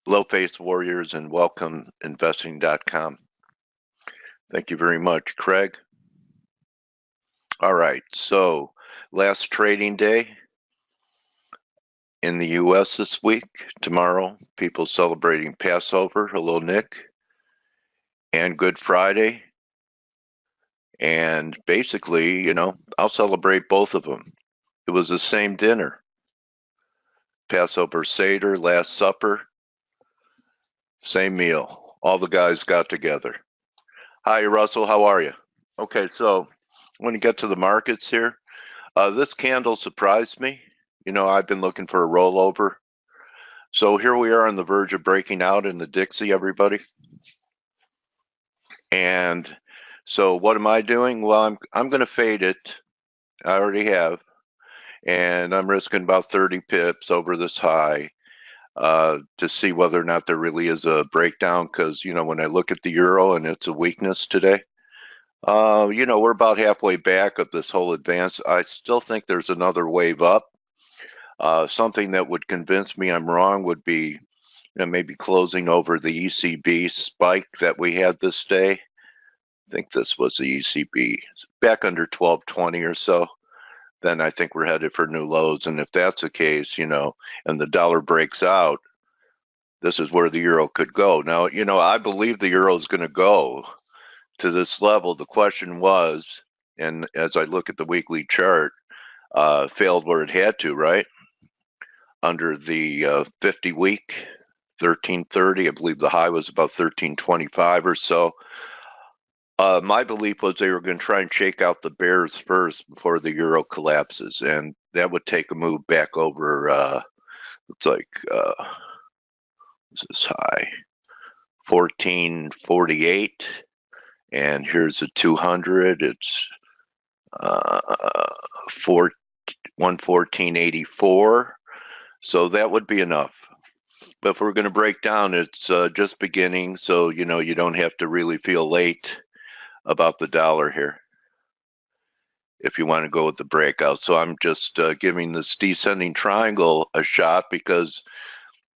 Hello, Face Warriors, and welcome investing.com. Thank you very much, Craig. All right, so last trading day in the U.S. this week. Tomorrow, people celebrating Passover. Hello, Nick. And Good Friday. And basically, I'll celebrate both of them. It was the same dinner. Passover Seder, Last Supper, same meal. All the guys got together. Hi, Russell. How are you? Okay, so when you get to the markets here, this candle surprised me. I've been looking for a rollover. So here we are on the verge of breaking out in the Dixie, everybody. And so what am I doing? Well, I'm going to fade it. I already have. And I'm risking about 30 pips over this high to see whether or not there really is a breakdown. Because, when I look at the euro and it's a weakness today, we're about halfway back of this whole advance. I still think there's another wave up. Something that would convince me I'm wrong would be, maybe closing over the ECB spike that we had this day. I think this was the ECB back under 1220 or so. Then I think we're headed for new lows. And if that's the case, and the dollar breaks out, this is where the euro could go. Now, I believe the euro is going to go to this level. The question was, and as I look at the weekly chart, failed where it had to, right? Under the 50-week, 1330, I believe the high was about 1325 or so. My belief was they were going to try and shake out the bears first before the euro collapses, and that would take a move back over, looks like, what's this high? 1448, and here's a 200, it's 114.84, so that would be enough. But if we're going to break down, it's just beginning, so you don't have to really feel late about the dollar here if you want to go with the breakout. So I'm just giving this descending triangle a shot because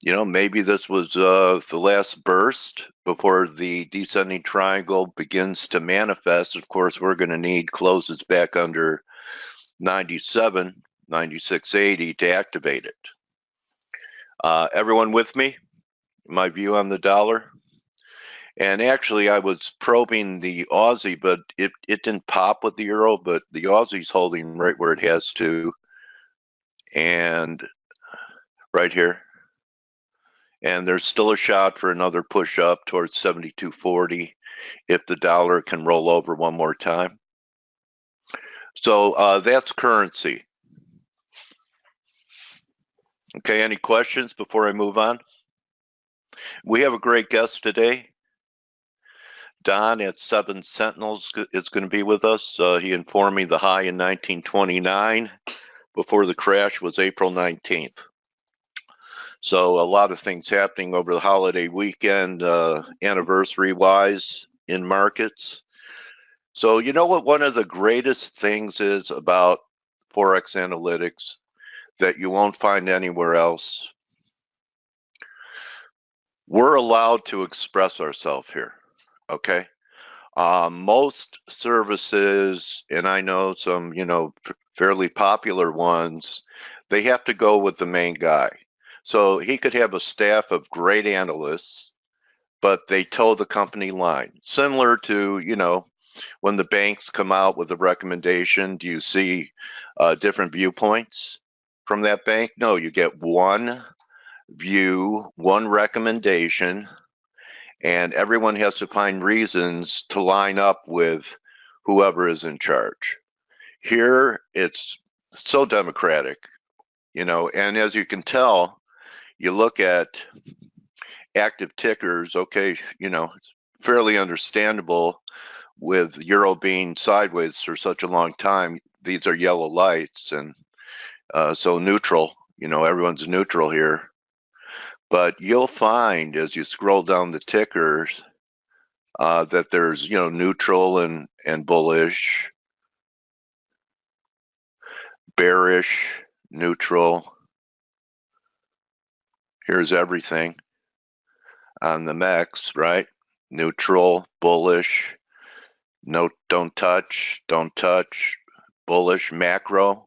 maybe this was the last burst before the descending triangle begins to manifest. Of course, we're going to need closes back under 97, 96.80 to activate it. Everyone with me? My view on the dollar? And actually, I was probing the Aussie, but it didn't pop with the euro, but the Aussie's holding right where it has to. And right here. And there's still a shot for another push up towards 72.40 if the dollar can roll over one more time. So that's currency. Okay, any questions before I move on? We have a great guest today. Don at 7 Sentinels is going to be with us. He informed me the high in 1929 before the crash was April 19th. So a lot of things happening over the holiday weekend, anniversary-wise in markets. So you know what one of the greatest things is about ForexAnalytix that you won't find anywhere else? We're allowed to express ourselves here, okay? Most services, and I know some, fairly popular ones, they have to go with the main guy. So he could have a staff of great analysts, but they toe the company line. Similar to, when the banks come out with a recommendation, do you see different viewpoints from that bank? No, you get one view, one recommendation, and everyone has to find reasons to line up with whoever is in charge. Here, it's so democratic, and as you can tell, you look at active tickers, okay, it's fairly understandable with euro being sideways for such a long time. These are yellow lights, and so neutral, everyone's neutral here. But you'll find as you scroll down the tickers that there's, neutral and bullish, bearish, neutral. Here's everything. on the MEX, right? Neutral, bullish, no, don't touch, bullish, macro,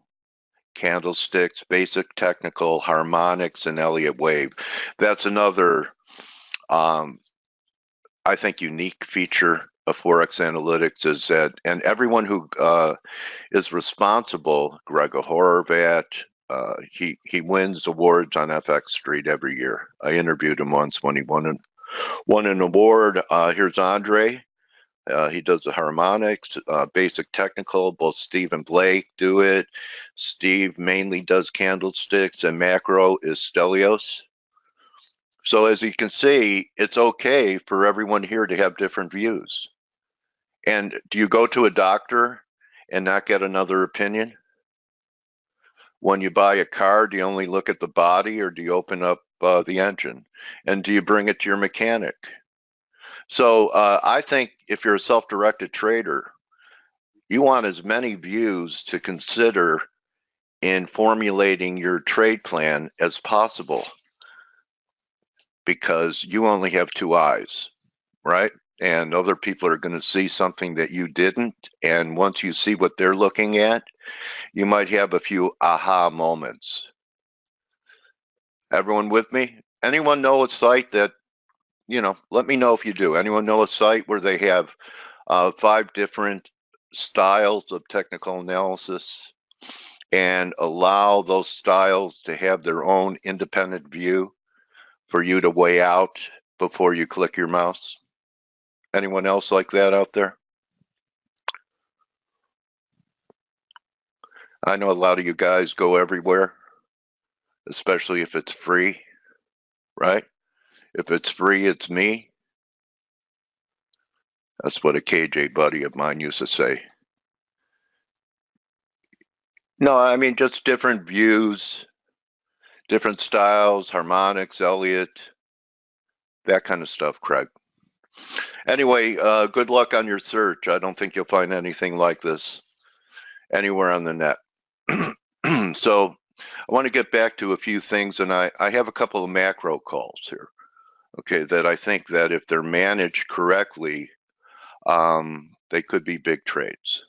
candlesticks, basic technical, harmonics, and Elliott wave. That's another, I think, unique feature of ForexAnalytix is that, and everyone who is responsible, Greg Horvat, he wins awards on FX Street every year. I interviewed him once when he won an award. Here's Andre. He does the harmonics, basic technical. Both Steve and Blake do it. Steve mainly does candlesticks, and macro is Stelios. So as you can see, it's okay for everyone here to have different views. And do you go to a doctor and not get another opinion? When you buy a car, do you only look at the body, or do you open up the engine? And do you bring it to your mechanic? So I think if you're a self-directed trader, you want as many views to consider in formulating your trade plan as possible, because you only have two eyes, right? And other people are going to see something that you didn't. And once you see what they're looking at, you might have a few aha moments. Everyone with me? Anyone know a site that, let me know if you do. Anyone know a site where they have 5 different styles of technical analysis and allow those styles to have their own independent view for you to weigh out before you click your mouse? Anyone else like that out there? I know a lot of you guys go everywhere, especially if it's free, right? If it's free, it's me. That's what a KJ buddy of mine used to say. No, I mean just different views, different styles, harmonics, Elliott, that kind of stuff, Craig. Anyway, good luck on your search. I don't think you'll find anything like this anywhere on the net. So I want to get back to a few things, and I have a couple of macro calls here, okay, that I think that if they're managed correctly, they could be big trades.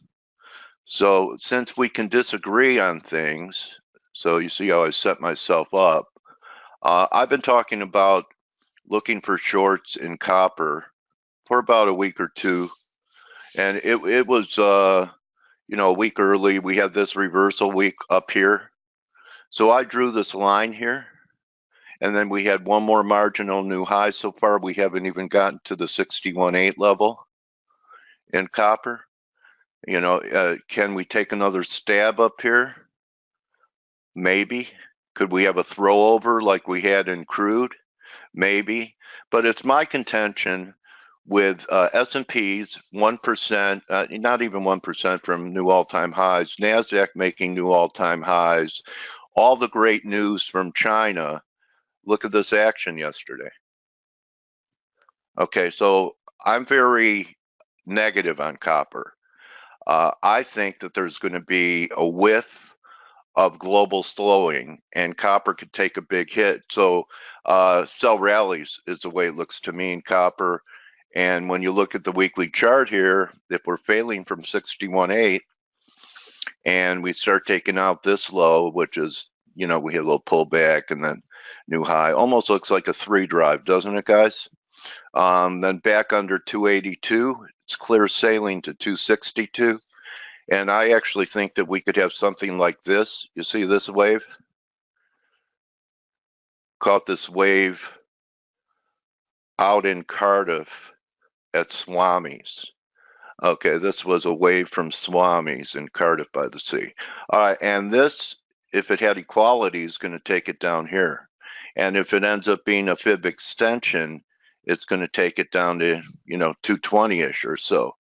So since we can disagree on things, so you see how I set myself up, I've been talking about looking for shorts in copper for about a week or two, and it was a week early. We had this reversal week up here, so I drew this line here, and then we had one more marginal new high. So far we haven't even gotten to the 61.8 level in copper. Can we take another stab up here? Maybe. Could we have a throw over like we had in crude? Maybe. But it's my contention with S&Ps 1%, not even 1% from new all-time highs, NASDAQ making new all-time highs, all the great news from China. Look at this action yesterday. Okay, so I'm very negative on copper. I think that there's going to be a whiff of global slowing, and copper could take a big hit. So sell rallies is the way it looks to me in copper. And when you look at the weekly chart here, if we're failing from 61.8 and we start taking out this low, which is, we had a little pullback and then new high, almost looks like a 3 drive, doesn't it, guys? Then back under 282, it's clear sailing to 262. And I actually think that we could have something like this. You see this wave? Caught this wave out in Cardiff at Swami's. Okay, this was a wave from Swami's in Cardiff by the Sea. All right, and this, if it had equality, is going to take it down here. And if it ends up being a fib extension, it's going to take it down to, 220-ish or so.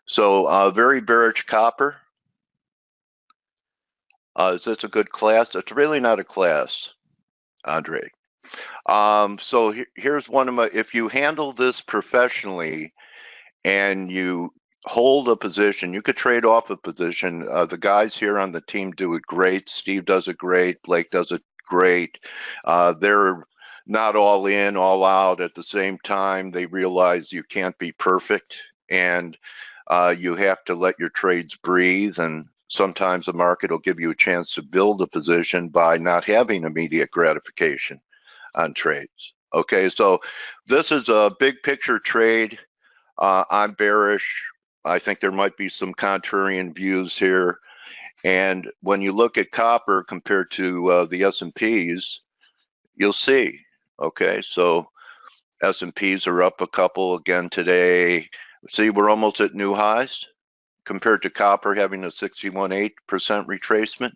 So very bearish copper. Is this a good class? It's really not a class, Andre. So here's one of my, if you handle this professionally and you hold a position, you could trade off a position. The guys here on the team do it great. Steve does it great. Blake does it great. They're not all in, all out at the same time. They realize you can't be perfect, and you have to let your trades breathe. And sometimes the market will give you a chance to build a position by not having immediate gratification on trades. Okay, so this is a big picture trade. I'm bearish. I think there might be some contrarian views here. And when you look at copper compared to the S&Ps, you'll see. Okay, so S&Ps are up a couple again today. See, we're almost at new highs compared to copper having a 61.8% retracement.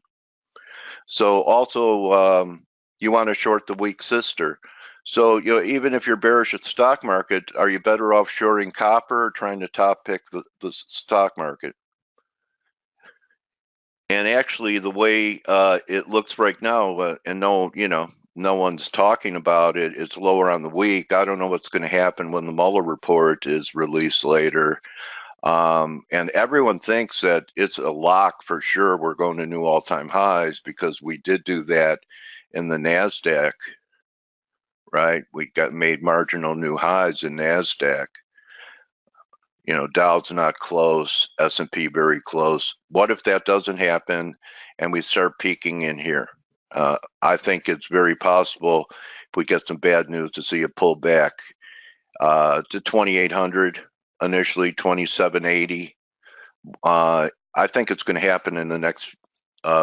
So also, you want to short the weak sister. So, you know, even if you're bearish at the stock market, are you better off shorting copper or trying to top pick the stock market? And actually, the way it looks right now, and no one's talking about it, it's lower on the week. I don't know what's going to happen when the Mueller report is released later. And everyone thinks that it's a lock for sure. We're going to new all-time highs because we did do that in the NASDAQ, right? We made marginal new highs in NASDAQ. You know, Dow's not close, S&P very close. What if that doesn't happen and we start peaking in here? I think it's very possible if we get some bad news to see a pullback to 2,800, initially 2,780. I think it's going to happen in the next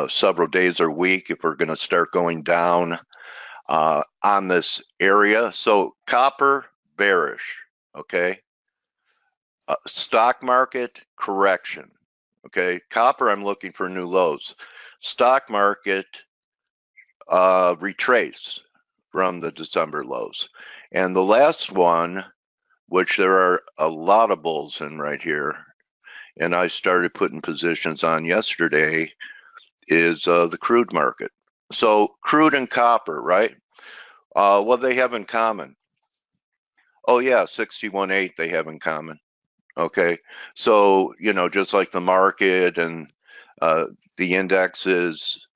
several days or week if we're going to start going down on this area. So copper, bearish, okay? Stock market, correction, okay? Copper, I'm looking for new lows. Stock market, retrace from the December lows. And the last one, which there are a lot of bulls in right here, and I started putting positions on yesterday, is the crude market. So crude and copper, right? What they have in common? Oh yeah, 61.8 they have in common. Okay, so you know, just like the market and the indexes,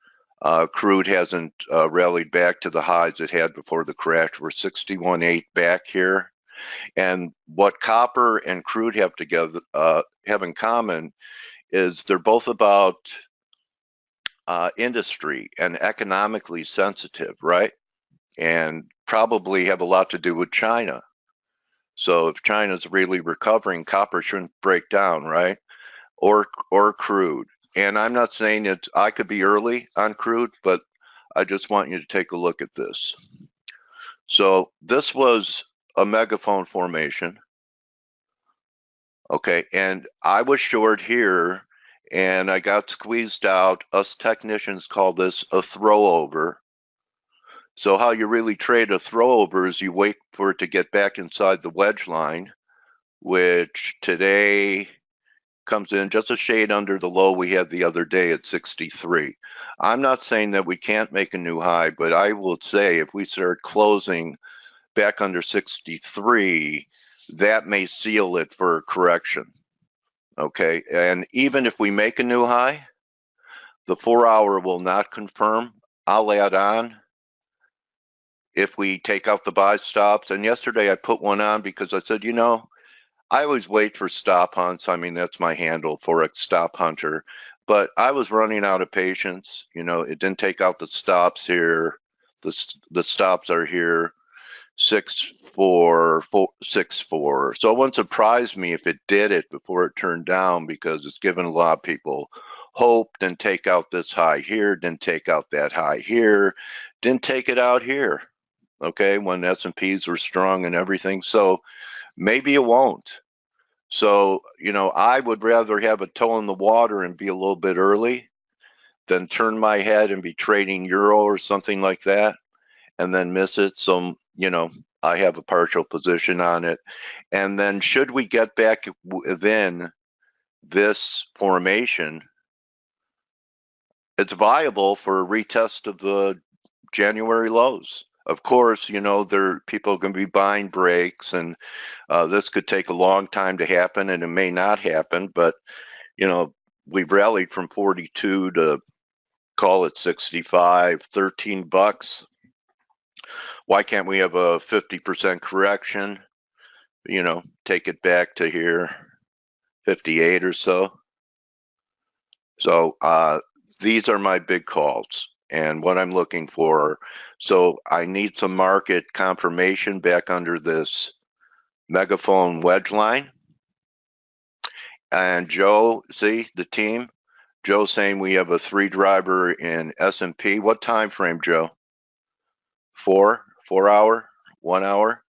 crude hasn't rallied back to the highs it had before the crash. We're 61.8 back here, and what copper and crude have together have in common is they're both about industry and economically sensitive, right? And probably have a lot to do with China. So if China's really recovering, copper shouldn't break down, right? Or crude. And I'm not saying that I could be early on crude, but I just want you to take a look at this. So this was a megaphone formation. Okay, and I was short here and I got squeezed out. Us technicians call this a throwover. So how you really trade a throwover is you wait for it to get back inside the wedge line, which today comes in just a shade under the low we had the other day at 63. I'm not saying that we can't make a new high, but I will say if we start closing back under 63, that may seal it for a correction. Okay, and even if we make a new high, the 4-hour will not confirm. I'll add on if we take out the buy stops. And yesterday I put one on because I said, you know, I always wait for stop hunts. I mean, that's my handle, Forex Stop Hunter. But I was running out of patience. You know, it didn't take out the stops here. The stops are here, 6.4, 6.4. So it wouldn't surprise me if it did it before it turned down because it's given a lot of people hope. Didn't take out this high here. Didn't take out that high here. Didn't take it out here. Okay, when S&Ps were strong and everything. So maybe it won't. So, you know, I would rather have a toe in the water and be a little bit early than turn my head and be trading euro or something like that and then miss it. So, you know, I have a partial position on it. And then should we get back within this formation, it's viable for a retest of the January lows. Of course, you know, people are going to be buying breaks, and this could take a long time to happen, and it may not happen. But you know, we've rallied from 42 to call it 65, $13. Why can't we have a 50% correction? You know, take it back to here, 58 or so. So these are my big calls and what I'm looking for. So I need some market confirmation back under this megaphone wedge line. And Joe, see the team? Joe saying we have a 3 driver in S&P. What time frame, Joe? 4 hour, 1 hour?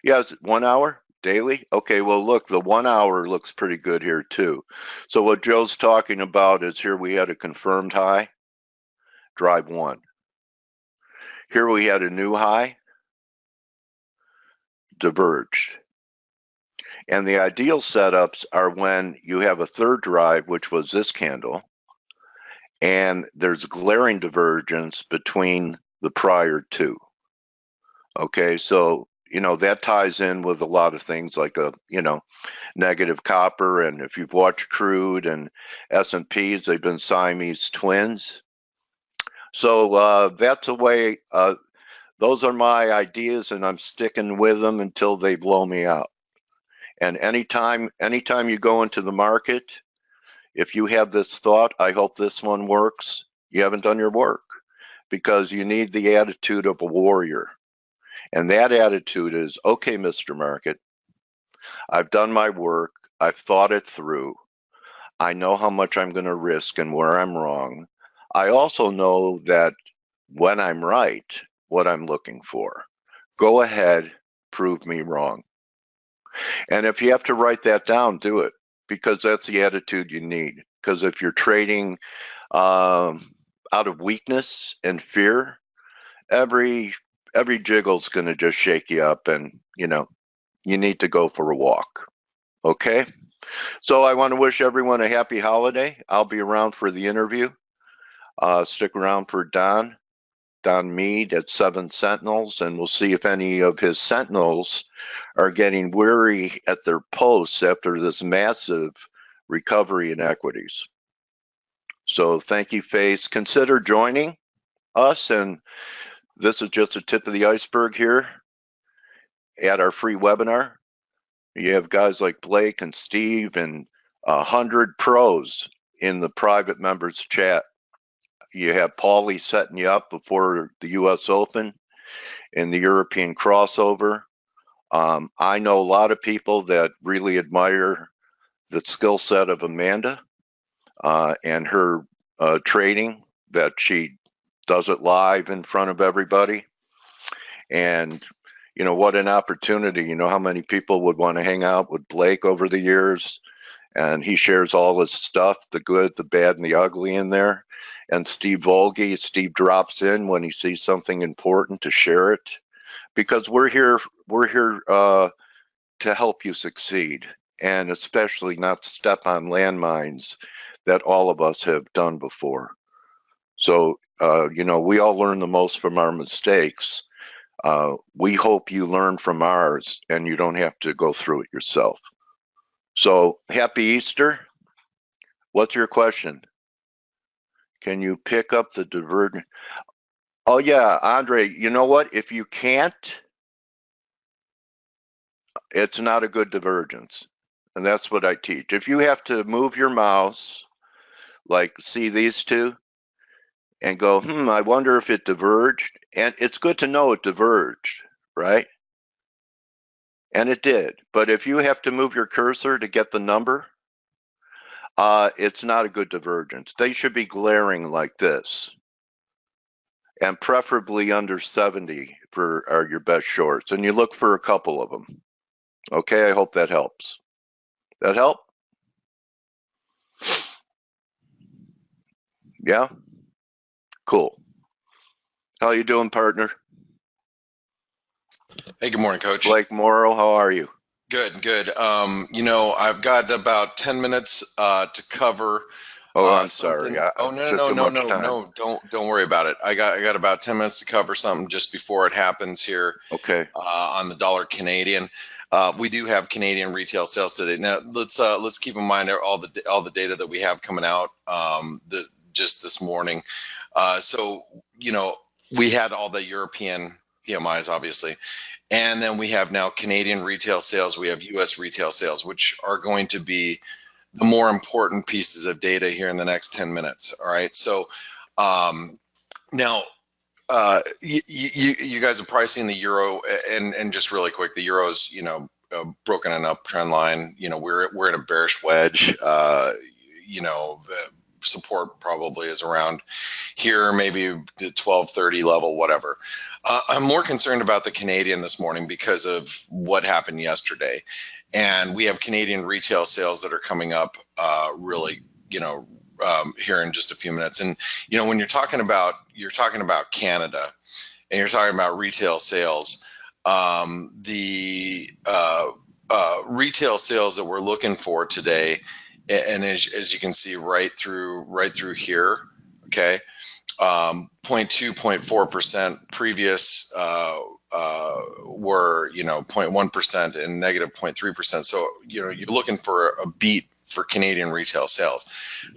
Yes, 1 hour daily. Okay, well look, the 1 hour looks pretty good here too. So what Joe's talking about is here we had a confirmed high, drive 1. Here we had a new high, diverged. And the ideal setups are when you have a third drive, which was this candle, and there's glaring divergence between the prior two. Okay, so, you know, that ties in with a lot of things like negative copper, and if you've watched crude and S&Ps, they've been Siamese twins. So that's a way, those are my ideas, and I'm sticking with them until they blow me out. And anytime you go into the market, if you have this thought, I hope this one works, you haven't done your work, because you need the attitude of a warrior. And that attitude is, okay, Mr. Market, I've done my work, I've thought it through, I know how much I'm going to risk and where I'm wrong. I also know that when I'm right, what I'm looking for. Go ahead, prove me wrong. And if you have to write that down, do it, because that's the attitude you need. Because if you're trading out of weakness and fear, every jiggle's going to just shake you up, and you need to go for a walk. Okay, so I want to wish everyone a happy holiday. I'll be around for the interview. Stick around for Don Mead at 7 Sentinels, and we'll see if any of his Sentinels are getting weary at their posts after this massive recovery in equities. So thank you, Faith. Consider joining us, and this is just a tip of the iceberg here at our free webinar. You have guys like Blake and Steve and 100 pros in the private members chat. You have Paulie setting you up before the US Open and the European crossover. I know a lot of people that really admire the skill set of Amanda and her trading, that she does it live in front of everybody. And what an opportunity. How many people would want to hang out with Blake over the years, and he shares all his stuff, the good, the bad, and the ugly in there. And Steve drops in when he sees something important to share it, because we're here to help you succeed, and especially not step on landmines that all of us have done before. So we all learn the most from our mistakes. We hope you learn from ours and you don't have to go through it yourself. So happy Easter. What's your question? Can you pick up the divergent? Oh yeah, Andre, you know what? If you can't, it's not a good divergence. And that's what I teach. If you have to move your mouse, like see these two, and go, I wonder if it diverged. And it's good to know it diverged, right? And it did. But if you have to move your cursor to get the number, it's not a good divergence. They should be glaring like this, and preferably under 70 are your best shorts. And you look for a couple of them. Okay, I hope that helps. That help? Yeah? Cool. How you doing, partner? Hey, good morning, Coach. Blake Morrow, how are you? Good. I've got about 10 minutes to cover. Oh, I'm sorry. No. Don't worry about it. I got about 10 minutes to cover something just before it happens here. Okay. On the dollar Canadian. We do have Canadian retail sales today. Now let's keep in mind all the data that we have coming out just this morning. So we had all the European PMIs, obviously. And then we have now Canadian retail sales. We have US retail sales, which are going to be the more important pieces of data here in the next 10 minutes. All right. So now you guys are pricing the euro, and just really quick, the euro's, broken an uptrend line. We're in a bearish wedge. The support probably is around here, maybe the 1230 level, whatever. I'm more concerned about the Canadian this morning because of what happened yesterday, and we have Canadian retail sales that are coming up really, here in just a few minutes. And when you're talking about Canada, and you're talking about retail sales, the retail sales that we're looking for today, and as you can see right through here, okay, 0.2, 0.4%. Previous were 0.1% and negative 0.3%. So you're looking for a beat for Canadian retail sales.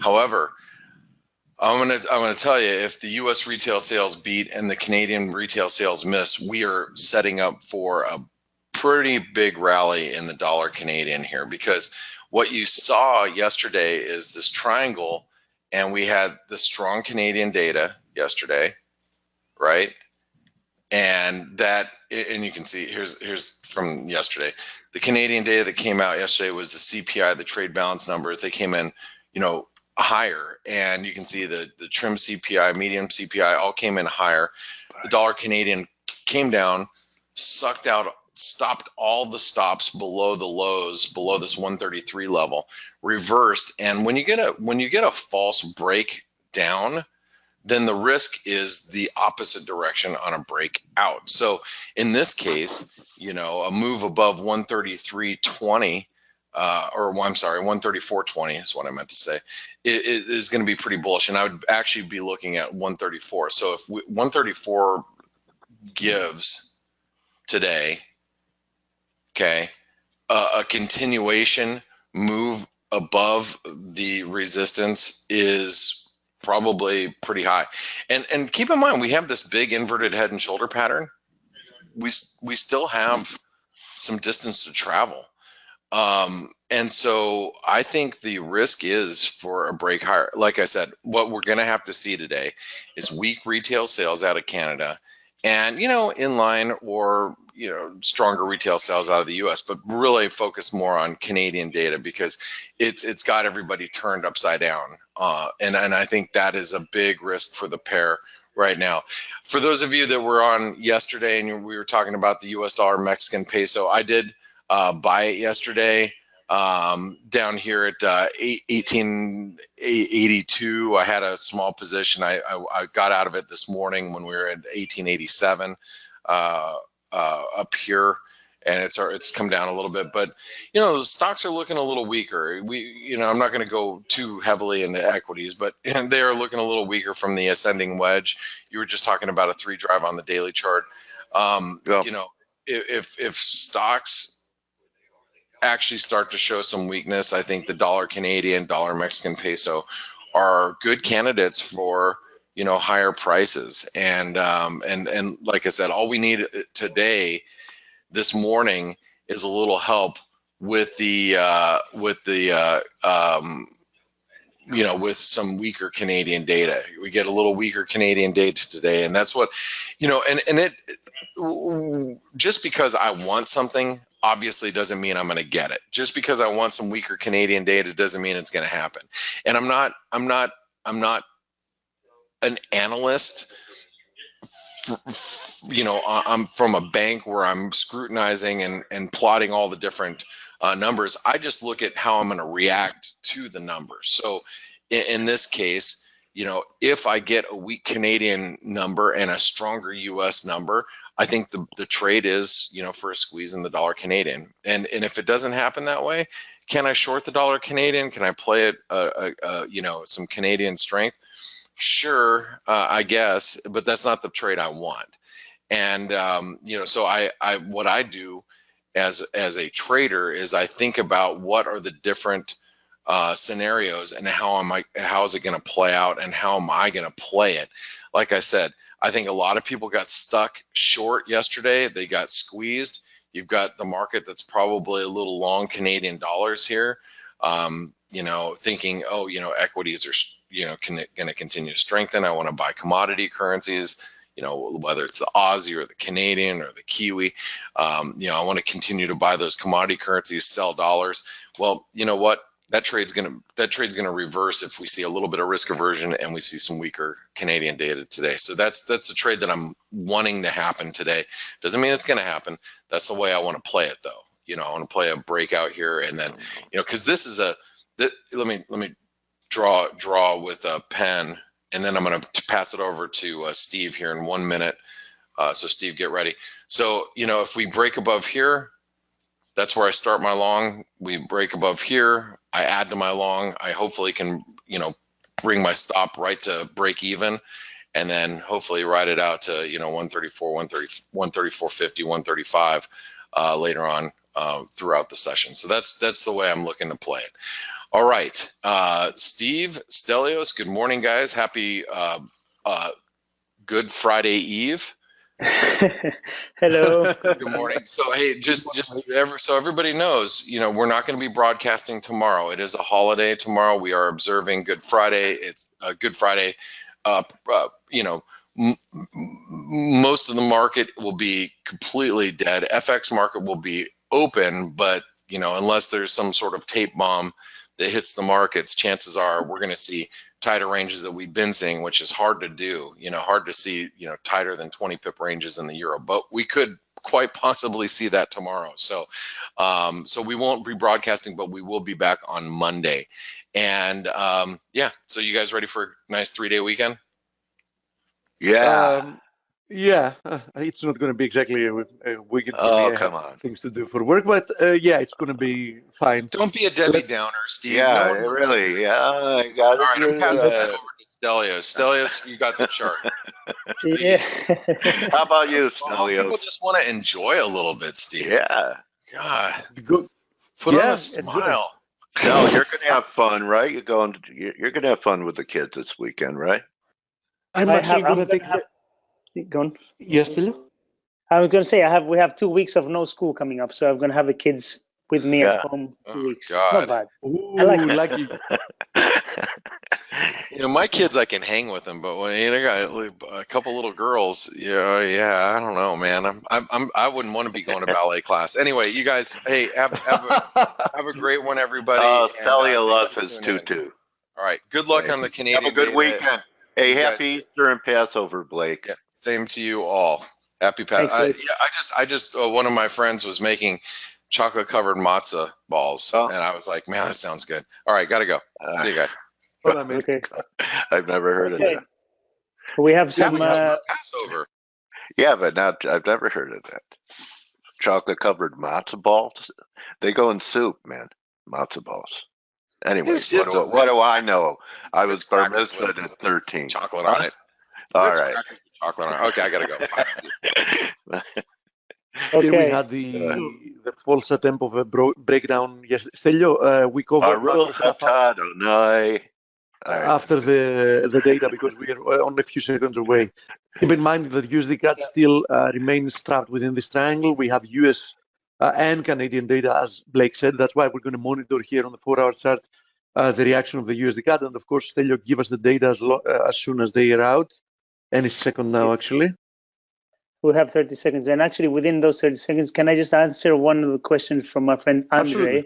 However, I'm gonna tell you, if the U.S. retail sales beat and the Canadian retail sales miss, we are setting up for a pretty big rally in the dollar Canadian here, because what you saw yesterday is this triangle, and we had the strong Canadian data yesterday, right? And you can see here's from yesterday. The Canadian data that came out yesterday was the CPI, the trade balance numbers. They came in, higher, and you can see the trim CPI, medium CPI all came in higher. The dollar Canadian came down, stopped all the stops below the lows, below this 133 level, reversed. And when you get a false break down, then the risk is the opposite direction on a breakout. So in this case, a move above 133.20, 134.20 is what I meant to say, it is going to be pretty bullish. And I would actually be looking at 134. So if 134 gives today, okay, a continuation move above the resistance is probably pretty high. And keep in mind, we have this big inverted head and shoulder pattern. We still have some distance to travel. And so I think the risk is for a break higher. Like I said, what we're going to have to see today is weak retail sales out of Canada, and inline or stronger retail sales out of the U.S., but really focus more on Canadian data, because it's got everybody turned upside down, and I think that is a big risk for the pair right now. For those of you that were on yesterday and we were talking about the U.S. dollar Mexican peso, I did buy it yesterday down here at 1882. I had a small position. I got out of it this morning when we were at 1887 up here, and it's come down a little bit. But the stocks are looking a little weaker. I'm not going to go too heavily into equities, but they are looking a little weaker from the ascending wedge. You were just talking about a 3 drive on the daily chart. If stocks actually start to show some weakness, I think the dollar Canadian, dollar Mexican peso are good candidates for higher prices. And like I said, all we need today, this morning, is a little help with with some weaker Canadian data. We get a little weaker Canadian data today, and that's what just because I want something obviously doesn't mean I'm going to get it. Just because I want some weaker Canadian data doesn't mean it's going to happen. And I'm not an analyst. I'm from a bank where I'm scrutinizing and plotting all the different numbers. I just look at how I'm going to react to the numbers. So in this case, if I get a weak Canadian number and a stronger U.S. number, I think the trade is, for a squeeze in the dollar Canadian. And if it doesn't happen that way, can I short the dollar Canadian? Can I play it, some Canadian strength? Sure, I guess, but that's not the trade I want. And so what I do as a trader is I think about what are the different scenarios and how is it going to play out and how am I going to play it. Like I said, I think a lot of people got stuck short yesterday. They got squeezed. You've got the market that's probably a little long Canadian dollars here, you know, thinking, oh, you know, equities are, you know, going to continue to strengthen. I want to buy commodity currencies, you know, whether it's the Aussie or the Canadian or the Kiwi. You know, I want to continue to buy those commodity currencies, sell dollars. Well, you know what? That trade's gonna reverse if we see a little bit of risk aversion and we see some weaker Canadian data today. So that's a trade that I'm wanting to happen today. Doesn't mean it's going to happen. That's the way I want to play it, though. You know, I want to play a breakout here, and then, you know, because this is let me draw with a pen, and then I'm going to pass it over to Steve here in 1 minute. So Steve, get ready. So, you know, if we break above here, that's where I start my long. We break above here. I add to my long. I hopefully can, you know, bring my stop right to break even, and then hopefully ride it out to, you know, 134, 134.50, 135 later on throughout the session. So that's the way I'm looking to play it. All right, Steve, Stelios, good morning, guys. Happy Good Friday Eve. Hello. Good morning. So hey, so everybody knows, you know, we're not going to be broadcasting tomorrow. It is a holiday tomorrow. We are observing Good Friday. It's a Good Friday. You know, most of the market will be completely dead. FX market will be open, but you know, unless there's some sort of tape bomb that hits the markets, chances are we're going to see tighter ranges that we've been seeing, which is hard to do, you know, hard to see, you know, tighter than 20 pip ranges in the euro, but we could quite possibly see that tomorrow. So, so we won't be broadcasting, but we will be back on Monday. And yeah, so you guys ready for a nice 3-day weekend? Yeah. Yeah, it's not going to be exactly a weekend. Oh, come on. Things to do for work, but yeah, it's going to be fine. Don't be a Debbie Downer, Steve. Yeah, really. Yeah, I got it. All right, I'm passing that over to Stelios. Stelios, you got the chart. Yeah. How about you, Well, people Stelios? just want to enjoy a little bit, Steve. Yeah. God, Good. put on Yeah, a it's good. smile. No, you're gonna have fun, right? You're gonna have fun with the kids this weekend, right? I'm actually going to take. Go on. Yes, Phil? I was going to say we have 2 weeks of no school coming up, so I'm going to have the kids with me at home 2 Oh, weeks. God. Not bad. Ooh, I like it. lucky. You know, my kids, I can hang with them, but when you know, got a couple little girls, yeah, I don't know, man. I wouldn't want to be going to ballet class. Anyway, you guys, hey, have a great one, everybody. Oh, Celia And, loves thanks his for tuning in. tutu. All right, good luck on the Canadian. Have a good data. weekend. Hey, You guys happy Easter and Passover, Blake. Yeah, same to you all. Happy Thanks, Blake. I just one of my friends was making chocolate covered matzah balls, Oh. and I was like, man, that sounds good. All right, gotta go. See you guys. Hold on, man. Okay. I've never heard of Okay. that. We have some. Passover. Yeah, but I've never heard of that. Chocolate covered matzo balls. They go in soup, man. Matzo balls. Anyway, It's just what do I know? I was It's bar crackers mitzvahed with at 13. Chocolate on it. All It's right. crackers with chocolate on it. Okay, I gotta go. Bye. See you. Here we Okay. had the false attempt of a breakdown. Yes, Stelio, we covered Arul Chatado, no. after the data because we are only a few seconds away. Keep in mind that USD CAD still remains trapped within this triangle. We have US and Canadian data, as Blake said. That's why we're going to monitor here on the 4-hour chart the reaction of the USD CAD. And of course, Stelio, give us the data as soon as they are out. Any second now, actually. We have 30 seconds. And actually, within those 30 seconds, can I just answer one of the questions from my friend Andre, Absolutely.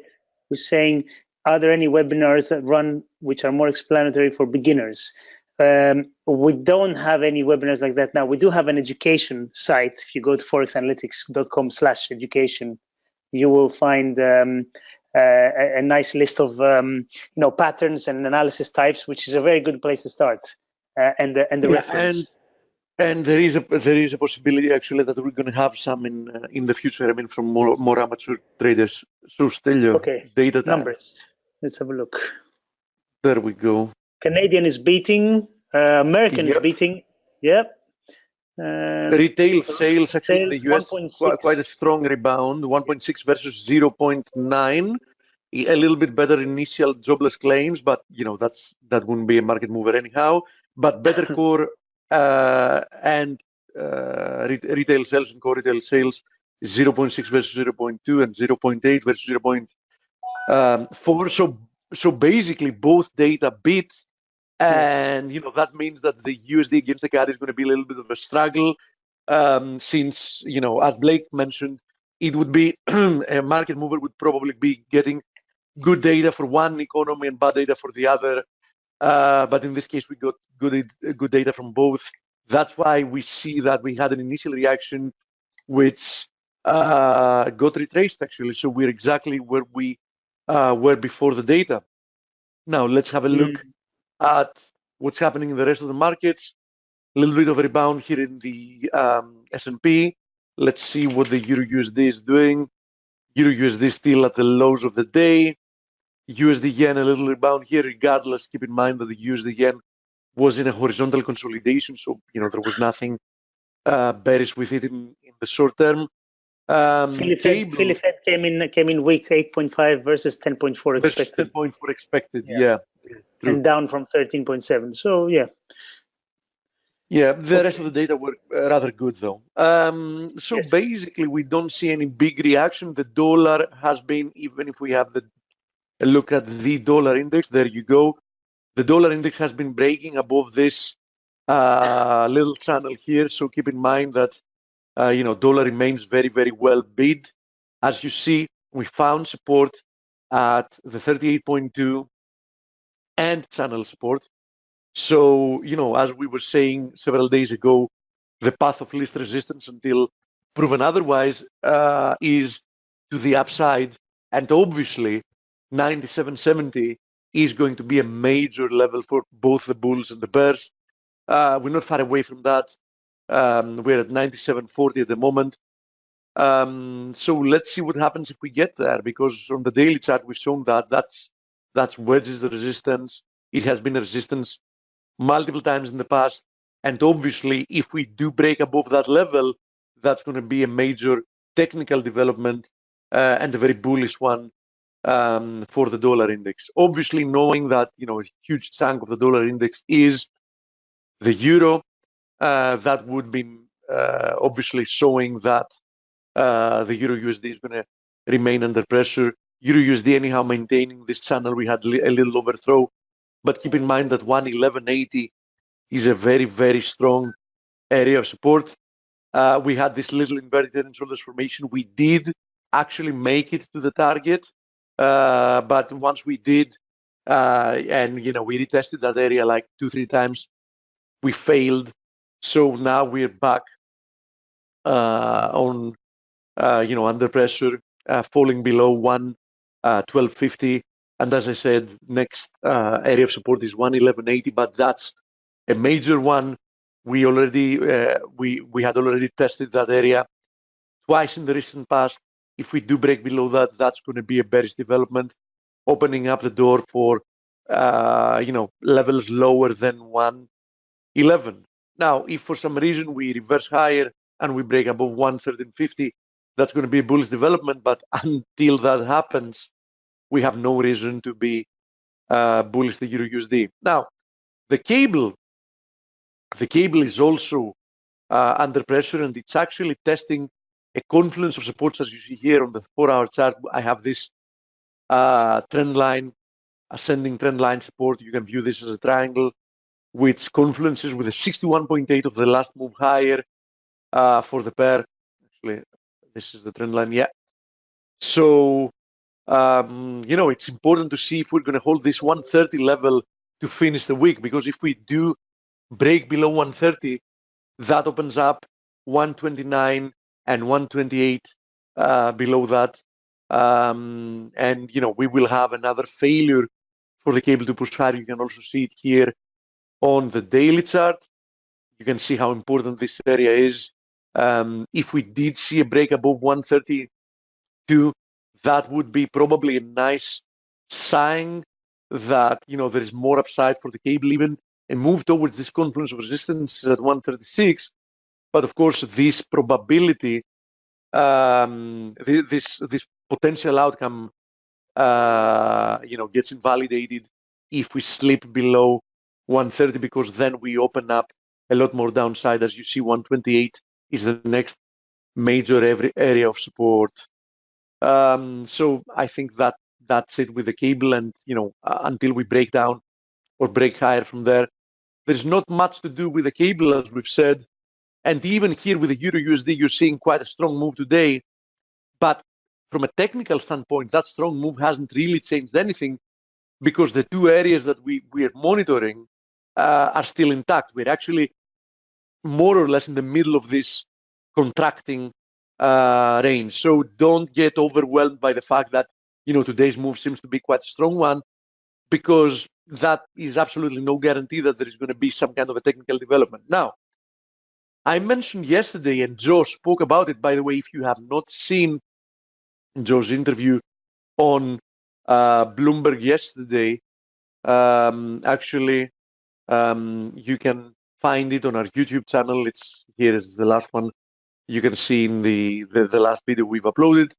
who's saying, are there any webinars that run which are more explanatory for beginners? We don't have any webinars like that now. We do have an education site. If you go to forexanalytix.com/education, you will find a nice list of patterns and analysis types, which is a very good place to start. And the reference. And there is a possibility actually that we're going to have some in the future. I mean, from more amateur traders. So Stelio, Okay, data time. numbers. Let's have a look. There we go. Canadian is beating. American is Yep. beating. Yep. Retail sales actually in the US 1.6. quite a strong rebound. 1.6 versus 0.9. A little bit better initial jobless claims, but that wouldn't be a market mover anyhow. But better core and retail sales and core retail sales is 0.6 versus 0.2 and 0.8 versus 0.4. So basically both data beat, and that means that the USD against the CAD is going to be a little bit of a struggle, since as Blake mentioned, it would be a market mover would probably be getting good data for one economy and bad data for the other. But in this case, we got good data from both. That's why we see that we had an initial reaction, which got retraced actually. So we're exactly where we were before the data. Now let's have a look at what's happening in the rest of the markets. A little bit of a rebound here in the S&P. Let's see what the Euro USD is doing. Euro USD still at the lows of the day. USD yen a little rebound here. Regardless, keep in mind that the USD yen was in a horizontal consolidation, so there was nothing bearish with it in the short term. Philly Fed came in weak 8.5 versus 10.4 expected. Versus 10.4 expected, yeah. True. And down from 13.7. So yeah. Yeah, the rest of the data were rather good though. So basically, we don't see any big reaction. The dollar has been, even if we have a look at the dollar index, there you go. The dollar index has been breaking above this little channel here. So keep in mind that dollar remains very, very well bid. As you see, we found support at the 38.2 and channel support. So, as we were saying several days ago, the path of least resistance until proven otherwise is to the upside. And obviously, 97.70 is going to be a major level for both the bulls and the bears. We're not far away from that. We're at 97.40 at the moment. So let's see what happens if we get there, because on the daily chart, we've shown that that's wedges the resistance. It has been a resistance multiple times in the past. And obviously, if we do break above that level, that's going to be a major technical development and a very bullish one for the dollar index. Obviously, knowing that a huge chunk of the dollar index is the euro, that would be obviously showing that the euro USD is going to remain under pressure. Euro USD anyhow maintaining this channel. We had a little overthrow, but keep in mind that 111.80 is a very, very strong area of support. We had this little inverted head and shoulders formation. We did actually make it to the target, but once we did, and we retested that area like 2-3 times, we failed. So now we're back on under pressure, falling below 112.50. And as I said, next area of support is 111.80, but that's a major one. We already we had already tested that area twice in the recent past. If we do break below that, that's going to be a bearish development, opening up the door for levels lower than 111. Now, if for some reason we reverse higher and we break above 113.50, that's going to be a bullish development. But until that happens, we have no reason to be bullish the Euro USD. Now, the cable is also under pressure, and it's actually testing a confluence of supports. As you see here on the 4-hour chart, I have this trend line, ascending trend line support. You can view this as a triangle, which confluences with a 61.8 of the last move higher for the pair. Actually, this is the trend line, yeah. So, it's important to see if we're going to hold this 130 level to finish the week, because if we do break below 130, that opens up 129 and 128 below that. And, we will have another failure for the cable to push higher. You can also see it here on the daily chart. You can see how important this area is. If we did see a break above 132, that would be probably a nice sign that there is more upside for the cable, even a move towards this confluence of resistance at 136. But of course, this probability, this potential outcome, gets invalidated if we slip below 130, because then we open up a lot more downside. As you see, 128 is the next major area of support. So I think that's it with the cable, and until we break down or break higher from there, there's not much to do with the cable, as we've said. And even here with the Euro USD, you're seeing quite a strong move today. But from a technical standpoint, that strong move hasn't really changed anything, because the two areas that we are monitoring are still intact. We're actually more or less in the middle of this contracting range. So don't get overwhelmed by the fact that today's move seems to be quite a strong one, because that is absolutely no guarantee that there is going to be some kind of a technical development. Now, I mentioned yesterday, and Joe spoke about it, by the way, if you have not seen Joe's interview on Bloomberg yesterday, actually, you can find it on our YouTube channel. Here is the last one. You can see in the last video we've uploaded.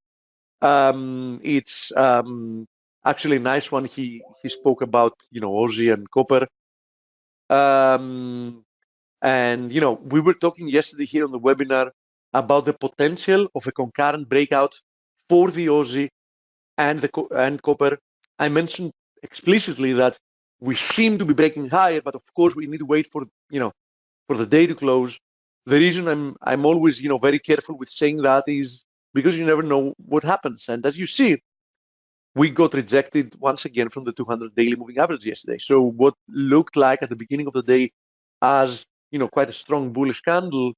It's actually a nice one. He spoke about Aussie and copper. And we were talking yesterday here on the webinar about the potential of a concurrent breakout for the Aussie and copper. I mentioned explicitly that we seem to be breaking higher, but of course we need to wait for the day to close. The reason I'm always very careful with saying that is because you never know what happens. And as you see, we got rejected once again from the 200 daily moving average yesterday. So what looked like at the beginning of the day as quite a strong bullish candle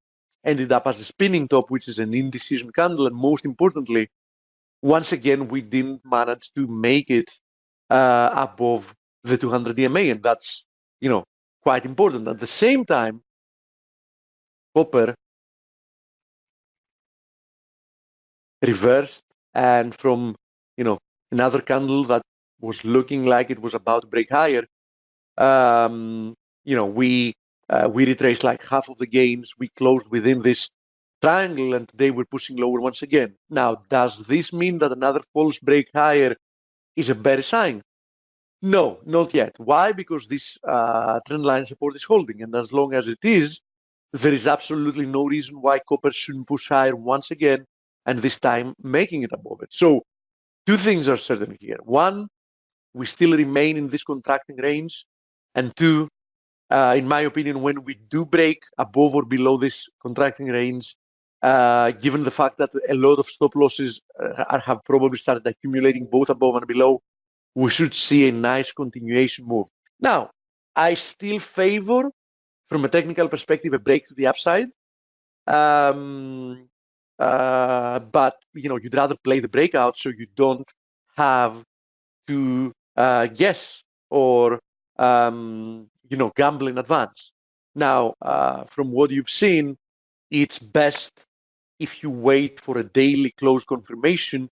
ended up as a spinning top, which is an indecision candle. And most importantly, once again, we didn't manage to make it above the 200 EMA, and that's quite important. At the same time, copper reversed, and from another candle that was looking like it was about to break higher, we retraced like half of the gains. We closed within this triangle, and today we're pushing lower once again. Now, does this mean that another false break higher is a better sign? No, not yet. Why? Because this trend line support is holding, and as long as it is, there is absolutely no reason why copper shouldn't push higher once again, and this time making it above it. So two things are certain here. One, we still remain in this contracting range, and two, in my opinion, when we do break above or below this contracting range, given the fact that a lot of stop losses have probably started accumulating both above and below, we should see a nice continuation move. Now, I still favor, from a technical perspective, a break to the upside. But you'd rather play the breakout so you don't have to guess or gamble in advance. Now, from what you've seen, it's best if you wait for a daily close confirmation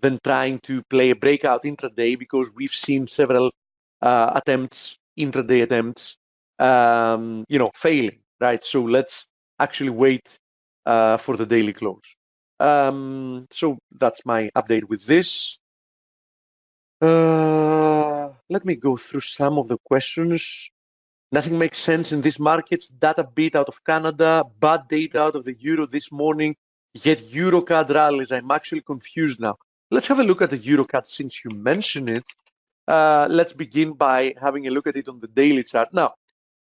than trying to play a breakout intraday, because we've seen several intraday attempts, failing, right? So let's actually wait for the daily close. So that's my update with this. Let me go through some of the questions. Nothing makes sense in these markets. Data beat out of Canada, bad data out of the euro this morning, yet EuroCAD rallies. I'm actually confused now. Let's have a look at the EuroCAD since you mentioned it. Let's begin by having a look at it on the daily chart. Now,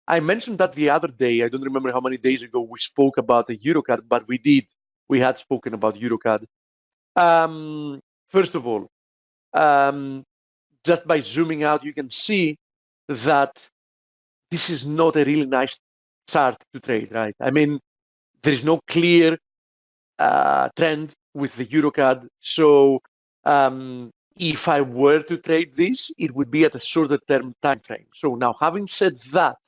I mentioned that the other day, I don't remember how many days ago we spoke about the EuroCAD, but we had spoken about EuroCAD. First of all, just by zooming out, you can see that this is not a really nice chart to trade, right? I mean, there is no clear trend with the EuroCAD. So if I were to trade this, it would be at a shorter term time frame. So now, having said that,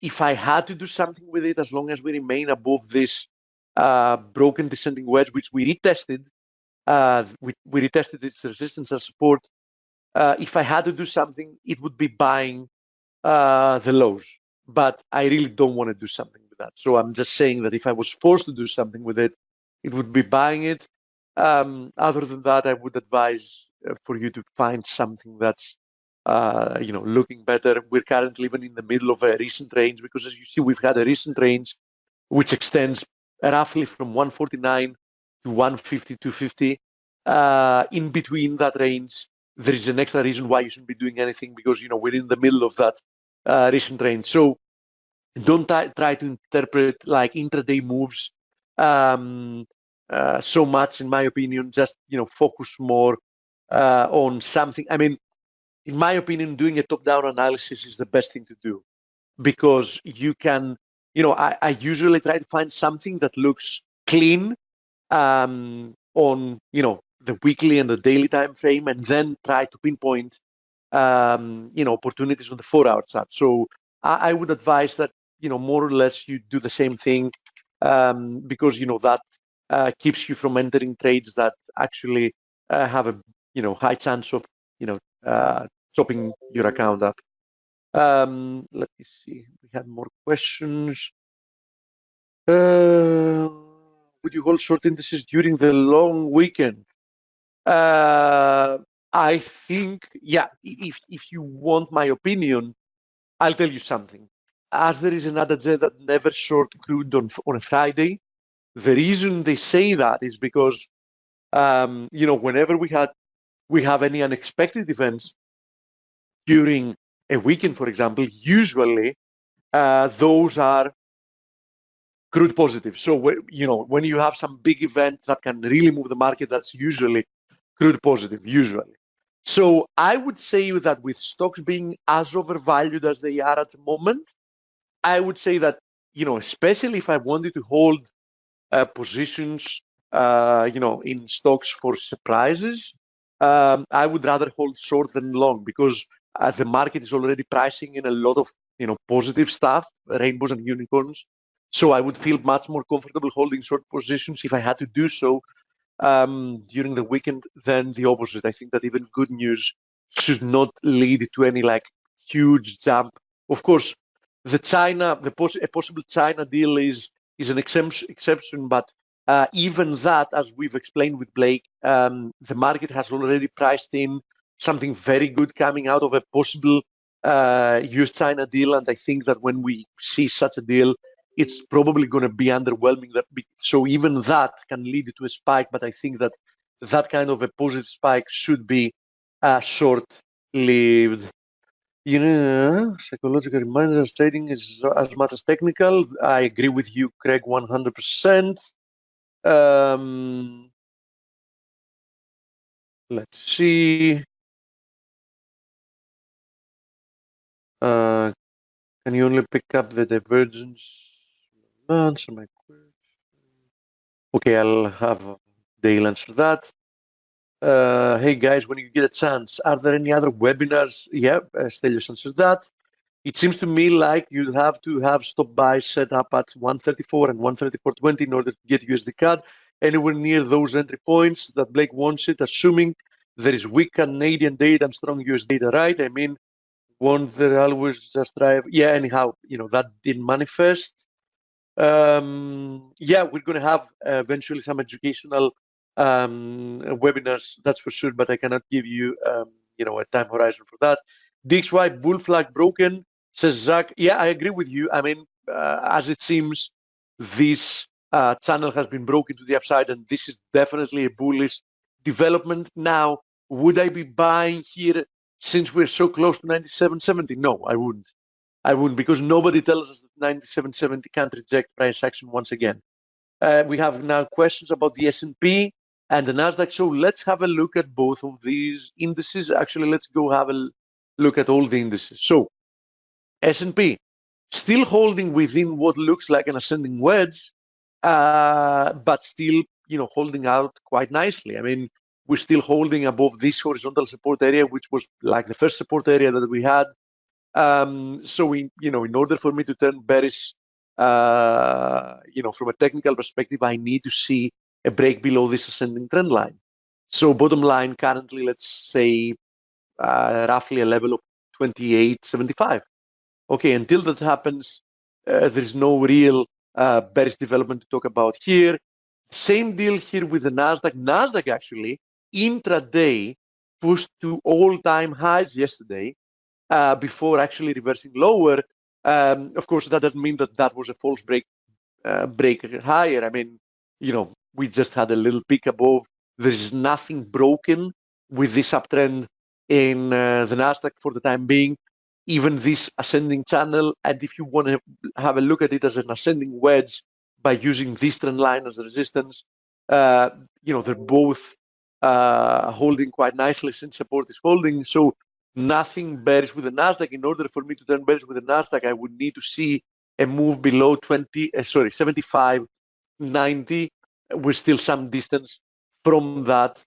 if I had to do something with it, as long as we remain above this broken descending wedge, which we retested, we retested its resistance and support. If I had to do something, it would be buying the lows. But I really don't want to do something with that. So I'm just saying that if I was forced to do something with it, it would be buying it. Other than that, I would advise for you to find something that's looking better. We're currently even in the middle of a recent range because, as you see, we've had a recent range which extends roughly from 149 to 150, 250. In between that range, there is an extra reason why you shouldn't be doing anything because we're in the middle of that recent range. So don't try to interpret like intraday moves so much, in my opinion. Just focus more on something. I mean, in my opinion, doing a top-down analysis is the best thing to do because you can, I usually try to find something that looks clean on, the weekly and the daily time frame, and then try to pinpoint, opportunities on the 4-hour chart. So I would advise that, more or less you do the same thing because, that keeps you from entering trades that actually have a, high chance of, chopping your account up. Let me see. We had more questions. Would you hold short indices during the long weekend? I think, yeah, if you want my opinion, I'll tell you something. As there is an adage that never short crude on a Friday, the reason they say that is because, whenever we have any unexpected events during a weekend, for example, usually those are crude positive. So, when you have some big event that can really move the market, that's usually crude positive, usually. So I would say that with stocks being as overvalued as they are at the moment, I would say that, especially if I wanted to hold positions, in stocks for surprises, I would rather hold short than long because the market is already pricing in a lot of, positive stuff, rainbows and unicorns. So I would feel much more comfortable holding short positions if I had to do so during the weekend than the opposite. I think that even good news should not lead to any like huge jump. Of course, a possible China deal is an exception, but even that, as we've explained with Blake, the market has already priced in something very good coming out of a possible US-China deal, and I think that when we see such a deal, it's probably going to be underwhelming. So even that can lead to a spike, but I think that that kind of a positive spike should be short-lived. Psychological reminders trading is as much as technical. I agree with you, Craig, 100%. Let's see. Can you only pick up the divergence? Answer my question. Okay, I'll have Dale answer that. Hey guys, when you get a chance, are there any other webinars? Yeah, Stelios answered that. It seems to me like you'd have to have stop buy set up at 134 and 134.20 in order to get USD CAD anywhere near those entry points that Blake wants it, assuming there is weak Canadian data and strong US data, right? I mean, won't there always just drive? Yeah, anyhow, that didn't manifest. Yeah, we're going to have eventually some educational webinars, that's for sure, but I cannot give you, a time horizon for that. DXY bull flag broken, says Zach. Yeah, I agree with you. I mean, as it seems, this channel has been broken to the upside, and this is definitely a bullish development. Now, would I be buying here since we're so close to 97.70? No, I wouldn't. Because nobody tells us that 97.70 can't reject price action once again. We have now questions about the S&P and the Nasdaq. So let's have a look at both of these indices. Actually, let's go have a look at all the indices. So S&P still holding within what looks like an ascending wedge, but still, holding out quite nicely. I mean, we're still holding above this horizontal support area, which was like the first support area that we had. So in order for me to turn bearish, from a technical perspective, I need to see a break below this ascending trend line. So bottom line currently, let's say roughly a level of 28.75. Okay, until that happens, there's no real bearish development to talk about here. Same deal here with the Nasdaq. Nasdaq actually intraday pushed to all-time highs yesterday before actually reversing lower. Of course, that doesn't mean that that was a false break higher. I mean, we just had a little peak above. There is nothing broken with this uptrend in the Nasdaq for the time being. Even this ascending channel, and if you want to have a look at it as an ascending wedge by using this trend line as a resistance, they're both holding quite nicely since support is holding. So nothing bearish with the Nasdaq. In order for me to turn bearish with the Nasdaq, I would need to see a move below 75.90. We're still some distance from that.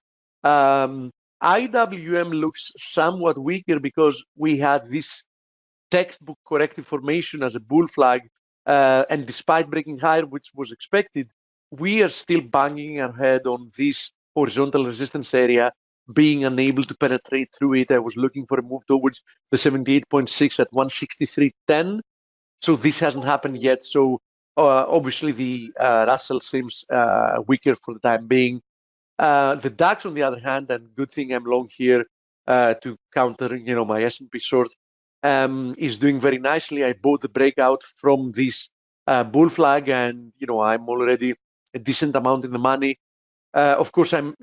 IWM looks somewhat weaker because we had this textbook corrective formation as a bull flag, and despite breaking higher, which was expected, we are still banging our head on this horizontal resistance area, being unable to penetrate through it. I was looking for a move towards the 78.6 at 163.10. So this hasn't happened yet. So obviously the Russell seems weaker for the time being. The DAX, on the other hand, and good thing I'm long here to counter, my S&P short, is doing very nicely. I bought the breakout from this bull flag, and I'm already a decent amount in the money. Of course, I'm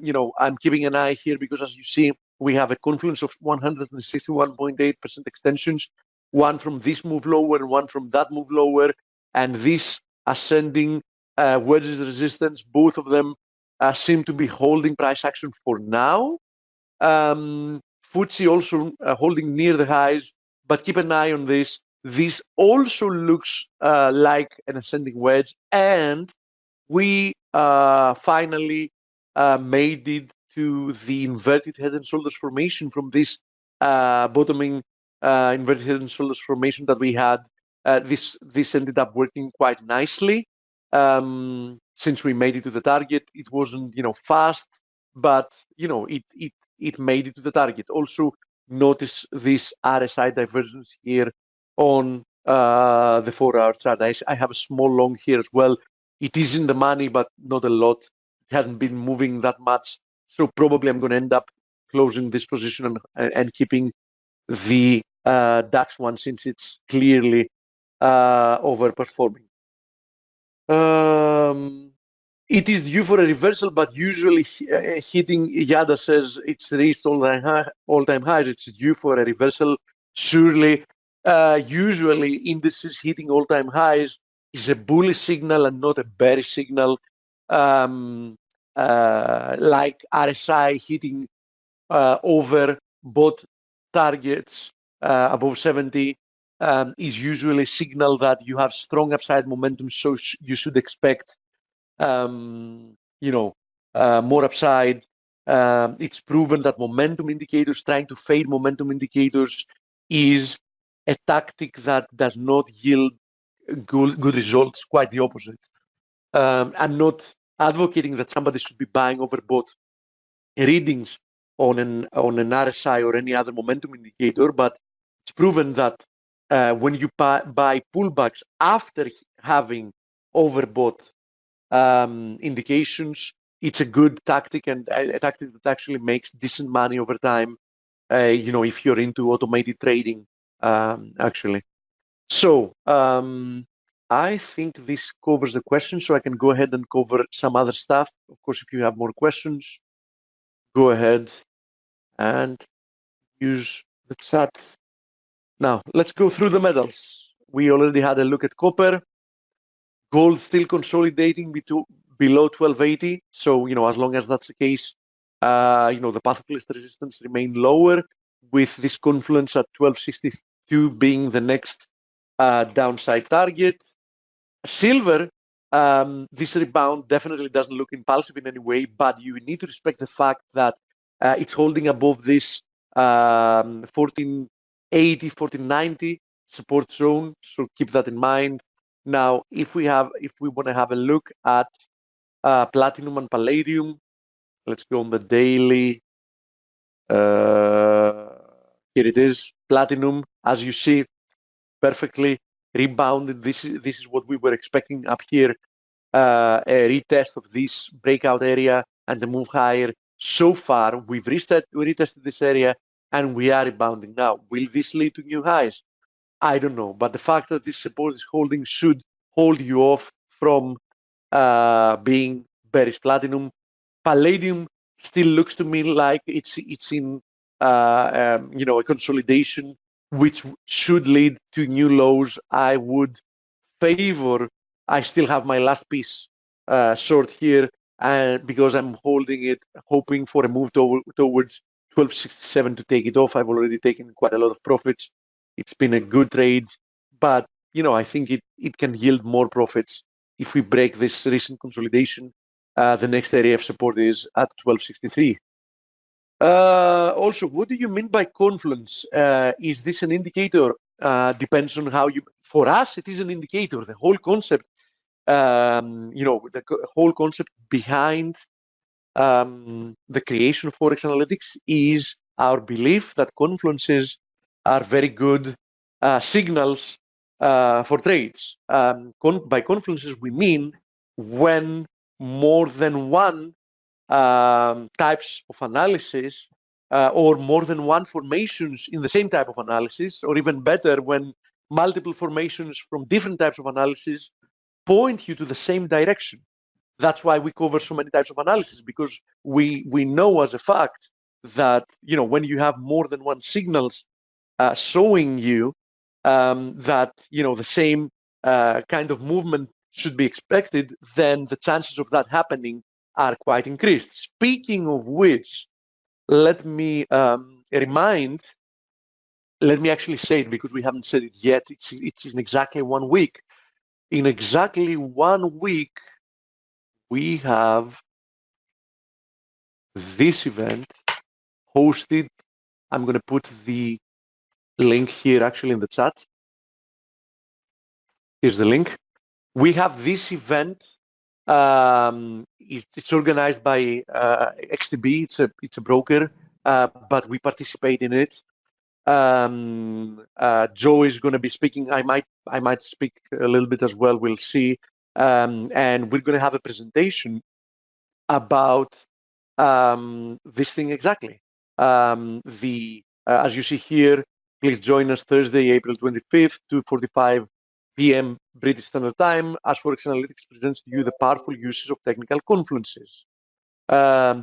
keeping an eye here because, as you see, we have a confluence of 161.8% extensions, one from this move lower, one from that move lower, and this ascending wedges resistance. Both of them seem to be holding price action for now. FTSE also holding near the highs, but keep an eye on this. This also looks like an ascending wedge, and we finally made it to the inverted head and shoulders formation from this bottoming inverted head and shoulders formation that we had. This ended up working quite nicely. Since we made it to the target, it wasn't fast, but it made it to the target. Also, notice this RSI divergence here on the 4-hour chart. I have a small long here as well. It is in the money, but not a lot. It hasn't been moving that much. So probably I'm going to end up closing this position and keeping the DAX one, since it's clearly overperforming. It is due for a reversal, but usually hitting, Yada says it's reached all-time highs. It's due for a reversal. Surely, usually indices hitting all-time highs is a bullish signal and not a bearish signal. Like RSI hitting over both targets above 70 is usually a signal that you have strong upside momentum, so you should expect more upside. It's proven that momentum indicators, trying to fade momentum indicators, is a tactic that does not yield good results. Quite the opposite. I'm not advocating that somebody should be buying overbought readings on an RSI or any other momentum indicator, but it's proven that when you buy pullbacks after having overbought indications, it's a good tactic, and a tactic that actually makes decent money over time. If you're into automated trading, actually. So I think this covers the question, so I can go ahead and cover some other stuff. Of course, if you have more questions, go ahead and use the chat. Now, let's go through the metals. We already had a look at copper. Gold still consolidating below 1280. So, as long as that's the case, the path of least resistance remain lower, with this confluence at 1262 being the next downside target. Silver, this rebound definitely doesn't look impulsive in any way, but you need to respect the fact that it's holding above this 1480, 1490 support zone. So keep that in mind. Now, if we want to have a look at platinum and palladium, let's go on the daily. Here it is. Platinum, as you see, perfectly rebounded. This is what we were expecting up here. A retest of this breakout area and the move higher. So far, we've retested this area and we are rebounding now. Will this lead to new highs? I don't know, but the fact that this support is holding should hold you off from being bearish. Platinum, palladium still looks to me like it's in a consolidation, which should lead to new lows. I would favor. I still have my last piece short here, and because I'm holding it, hoping for a move towards 1267 to take it off. I've already taken quite a lot of profits. It's been a good trade, but I think it can yield more profits if we break this recent consolidation. The next area of support is at 1263. Also, what do you mean by confluence? Is this an indicator? Depends on how you. For us, it is an indicator. The whole concept, the whole concept behind the creation of ForexAnalytix is our belief that confluences are very good signals for trades. By confluences, we mean when more than one types of analysis or more than one formations in the same type of analysis, or even better, when multiple formations from different types of analysis point you to the same direction. That's why we cover so many types of analysis, because we know as a fact that when you have more than one signals showing you that the same kind of movement should be expected, then the chances of that happening are quite increased. Speaking of which, let me actually say it, because we haven't said it yet. It's in exactly 1 week. In exactly 1 week, we have this event hosted. I'm going to put the link here actually in the chat. Here's the link. We have this event. It's organized by XTB. It's a broker, but we participate in it. Joe is going to be speaking. I might speak a little bit as well. We'll see. And we're going to have a presentation about this thing exactly. As you see here, please join us Thursday, April 25th, 2:45 p.m. British Standard Time, as ForexAnalytix presents to you the powerful uses of technical confluences.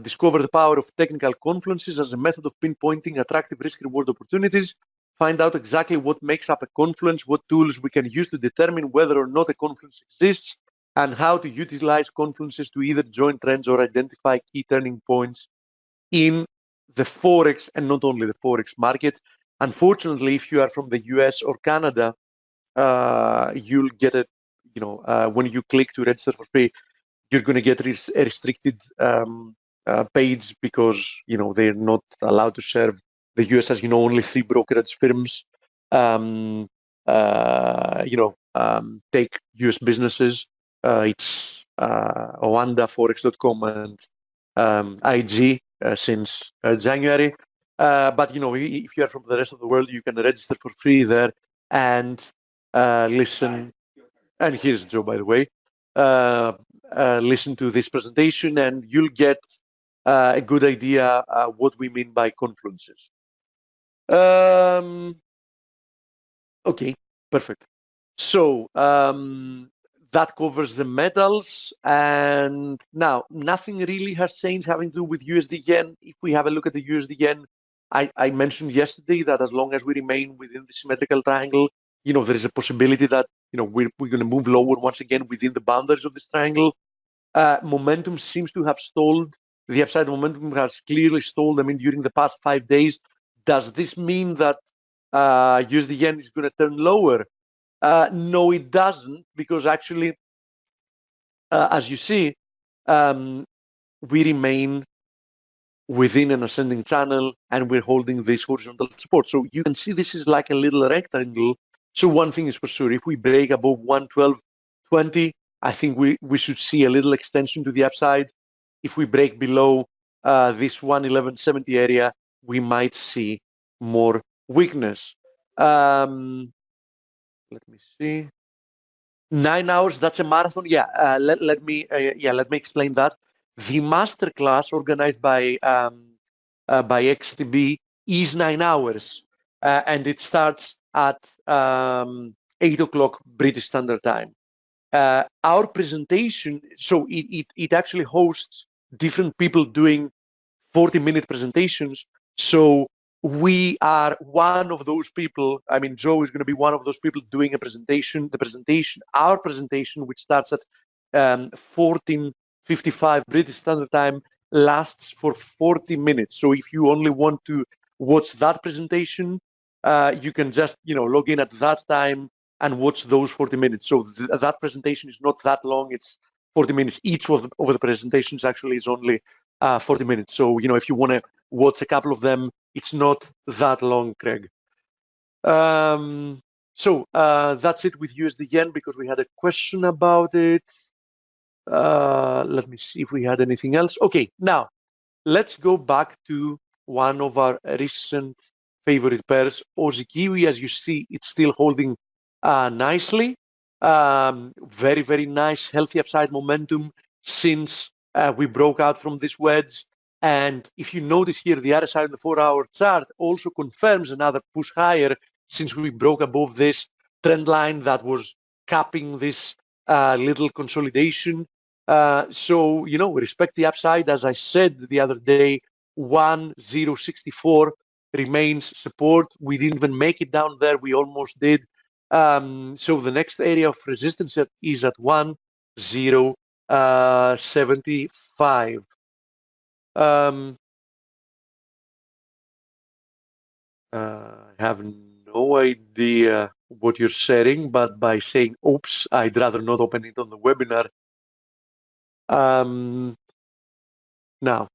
Discover the power of technical confluences as a method of pinpointing attractive risk-reward opportunities. Find out exactly what makes up a confluence, what tools we can use to determine whether or not a confluence exists, and how to utilize confluences to either join trends or identify key turning points in the Forex, and not only the Forex market. Unfortunately, if you are from the US or Canada, you'll get it, when you click to register for free, you're going to get a restricted page, because they're not allowed to serve the US. As you know, only 3 brokerage firms take US businesses. It's Oanda, Forex.com, and IG since January. But if you are from the rest of the world, you can register for free there and listen. And here's Joe, by the way. Listen to this presentation, and you'll get a good idea what we mean by confluences. Okay, perfect. So that covers the metals, and now nothing really has changed having to do with USD yen. If we have a look at the USD yen, I mentioned yesterday that as long as we remain within the symmetrical triangle, there is a possibility that we're going to move lower once again within the boundaries of this triangle. Momentum seems to have stalled. The upside momentum has clearly stalled. I mean, during the past 5 days. Does this mean that USD yen is going to turn lower? No, it doesn't, because actually, as you see, we remain within an ascending channel, and we're holding this horizontal support. So you can see this is like a little rectangle. So one thing is for sure, if we break above 112.20, I think we should see a little extension to the upside. If we break below this 111.70 area, we might see more weakness. Let me see. 9 hours, that's a marathon. Yeah, let me explain that. The masterclass organized by XTB is 9 hours, and it starts at 8 o'clock British Standard Time. Our presentation, so it actually hosts different people doing 40-minute presentations. So we are one of those people. I mean, Joe is going to be one of those people doing a presentation. Our presentation, which starts at 14:55 British Standard Time, lasts for 40 minutes. So if you only want to watch that presentation, you can just log in at that time and watch those 40 minutes. So that presentation is not that long. It's 40 minutes. Each of the presentations actually is only 40 minutes. So, if you want to watch a couple of them, it's not that long, Craig. So that's it with USD yen, because we had a question about it. Let me see if we had anything else. Okay, now let's go back to one of our recent favorite pairs, Aussie Kiwi. As you see, it's still holding nicely. Very, very nice, healthy upside momentum since we broke out from this wedge. And if you notice here, the RSI on the 4-hour chart also confirms another push higher since we broke above this trend line that was capping this little consolidation. So, we respect the upside. As I said the other day, 1,064 remains support. We didn't even make it down there. We almost did. So the next area of resistance is at 1,075. I have no idea what you're setting, but by saying oops, I'd rather not open it on the webinar. Now,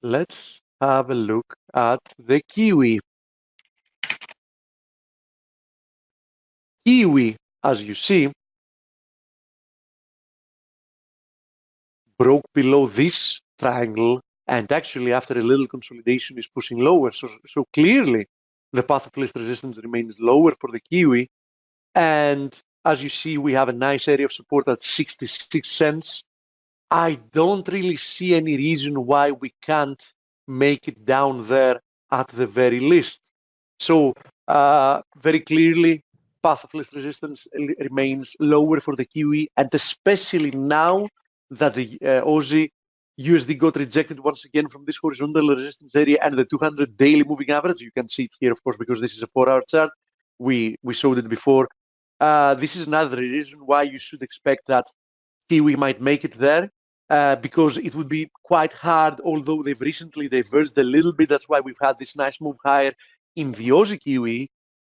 let's have a look at the Kiwi. Kiwi, as you see, broke below this triangle, and actually after a little consolidation is pushing lower. So clearly the path of least resistance remains lower for the Kiwi. And as you see, we have a nice area of support at 66 cents. I don't really see any reason why we can't make it down there at the very least. So very clearly, path of least resistance remains lower for the Kiwi, and especially now that the Aussie USD got rejected once again from this horizontal resistance area and the 200 daily moving average. You can see it here, of course, because this is a 4-hour chart. We showed it before. This is another reason why you should expect that Kiwi might make it there, because it would be quite hard, although they've recently diverged a little bit. That's why we've had this nice move higher in the Aussie Kiwi.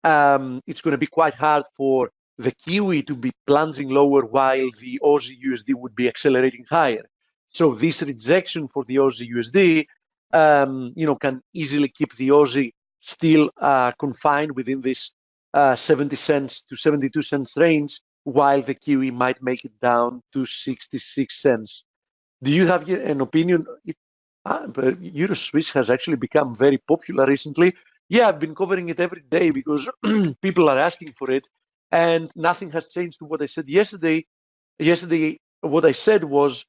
It's going to be quite hard for the Kiwi to be plunging lower while the Aussie USD would be accelerating higher. So this rejection for the Aussie USD, can easily keep the Aussie still confined within this 70 cents to 72 cents range, while the Kiwi might make it down to 66 cents. Do you have an opinion? Euro Swiss has actually become very popular recently. Yeah, I've been covering it every day because people are asking for it, and nothing has changed to what I said yesterday. Yesterday, what I said was,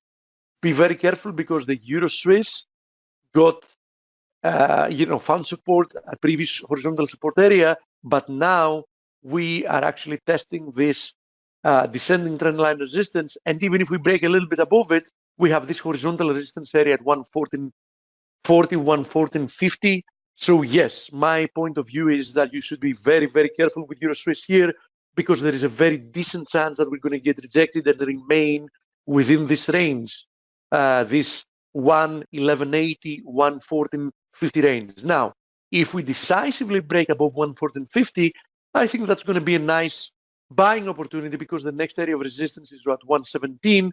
be very careful because the Euro Swiss got, found support at previous horizontal support area, but now we are actually testing this descending trend line resistance, and even if we break a little bit above it, we have this horizontal resistance area at 114.40, 114.50. So yes, my point of view is that you should be very, very careful with Euro Swiss here, because there is a very decent chance that we're going to get rejected and remain within this range, this 111.80, 114.50 range. Now, if we decisively break above 114.50, I think that's going to be a nice buying opportunity, because the next area of resistance is at 117.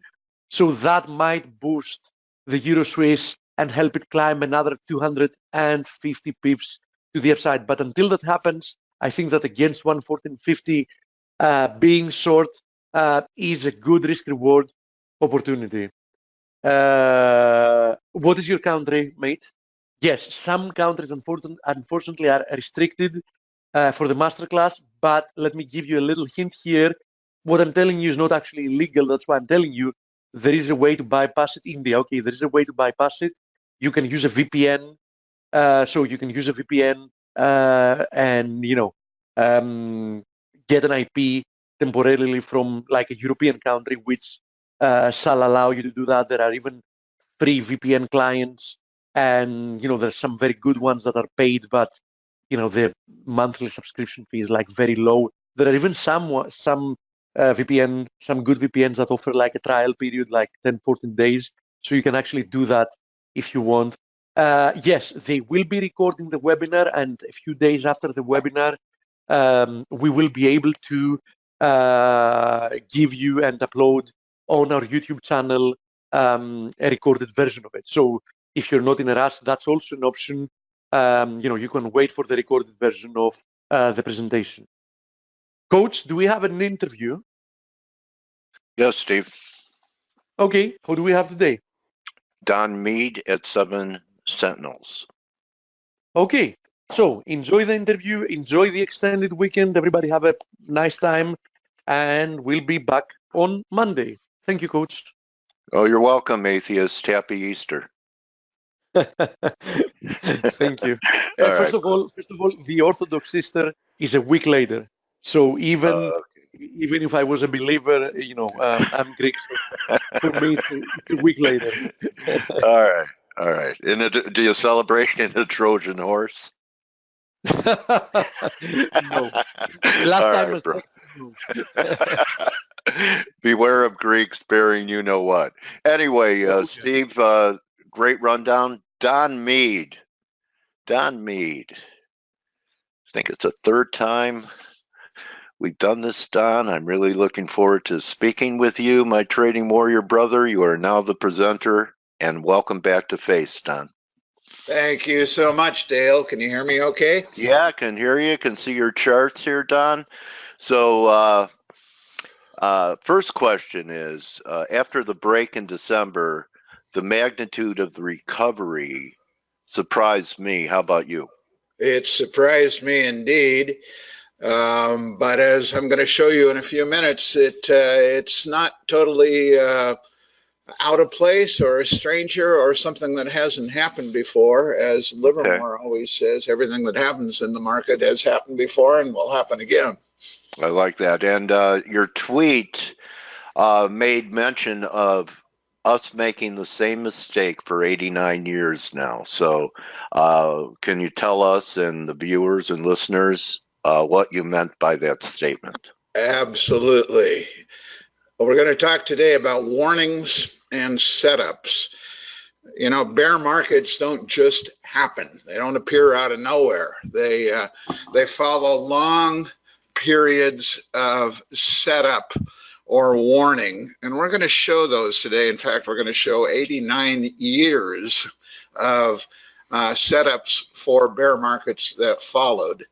So that might boost the Euro Swiss and help it climb another 250 pips to the upside. But until that happens, I think that against 114.50, being short is a good risk-reward opportunity. What is your country, mate? Yes, some countries unfortunately are restricted for the masterclass, but let me give you a little hint here. What I'm telling you is not actually illegal. That's why I'm telling you. there is a way to bypass it. India, okay, there is a way to bypass it. You can use a VPN. So you can use a VPN and get an IP temporarily from like a European country, which shall allow you to do that. There are even free VPN clients, and there's some very good ones that are paid, but their monthly subscription fee is like very low. There are even some VPN, some good VPNs that offer like a trial period, like 10, 14 days. So you can actually do that if you want. Yes, they will be recording the webinar, and a few days after the webinar, we will be able to give you and upload on our YouTube channel a recorded version of it. So if you're not in a rush, that's also an option. You can wait for the recorded version of the presentation. Coach, do we have an interview? Yes, Steve. Okay, who do we have today? Don Mead at 7 Sentinels. Okay, so enjoy the interview, enjoy the extended weekend. Everybody have a nice time, and we'll be back on Monday. Thank you, Coach. Oh, you're welcome, atheist. Happy Easter. Thank you. First of all, the Orthodox Easter is a week later. So even if I was a believer, I'm Greek. So for me, it's a week later. All right. And do you celebrate in the Trojan horse? No. Last time was bro. Beware of Greeks bearing you know what. Anyway, Okay. Steve, great rundown. Don Mead. I think it's the third time we've done this, Don. I'm really looking forward to speaking with you, my trading warrior brother. You are now the presenter, and welcome back to Face, Don. Thank you so much, Dale. Can you hear me okay? Yeah, I can hear you. Can see your charts here, Don. So first question is, after the break in December, the magnitude of the recovery surprised me. How about you? It surprised me indeed. But as I'm going to show you in a few minutes, it's not totally out of place or a stranger or something that hasn't happened before. As Livermore always says, everything that happens in the market has happened before and will happen again. I like that. And your tweet made mention of us making the same mistake for 89 years now. So can you tell us and the viewers and listeners what you meant by that statement? Absolutely. Well, we're going to talk today about warnings and setups. Bear markets don't just happen. They don't appear out of nowhere. They follow long periods of setup or warning, and we're going to show those today. In fact, we're going to show 89 years of setups for bear markets that followed.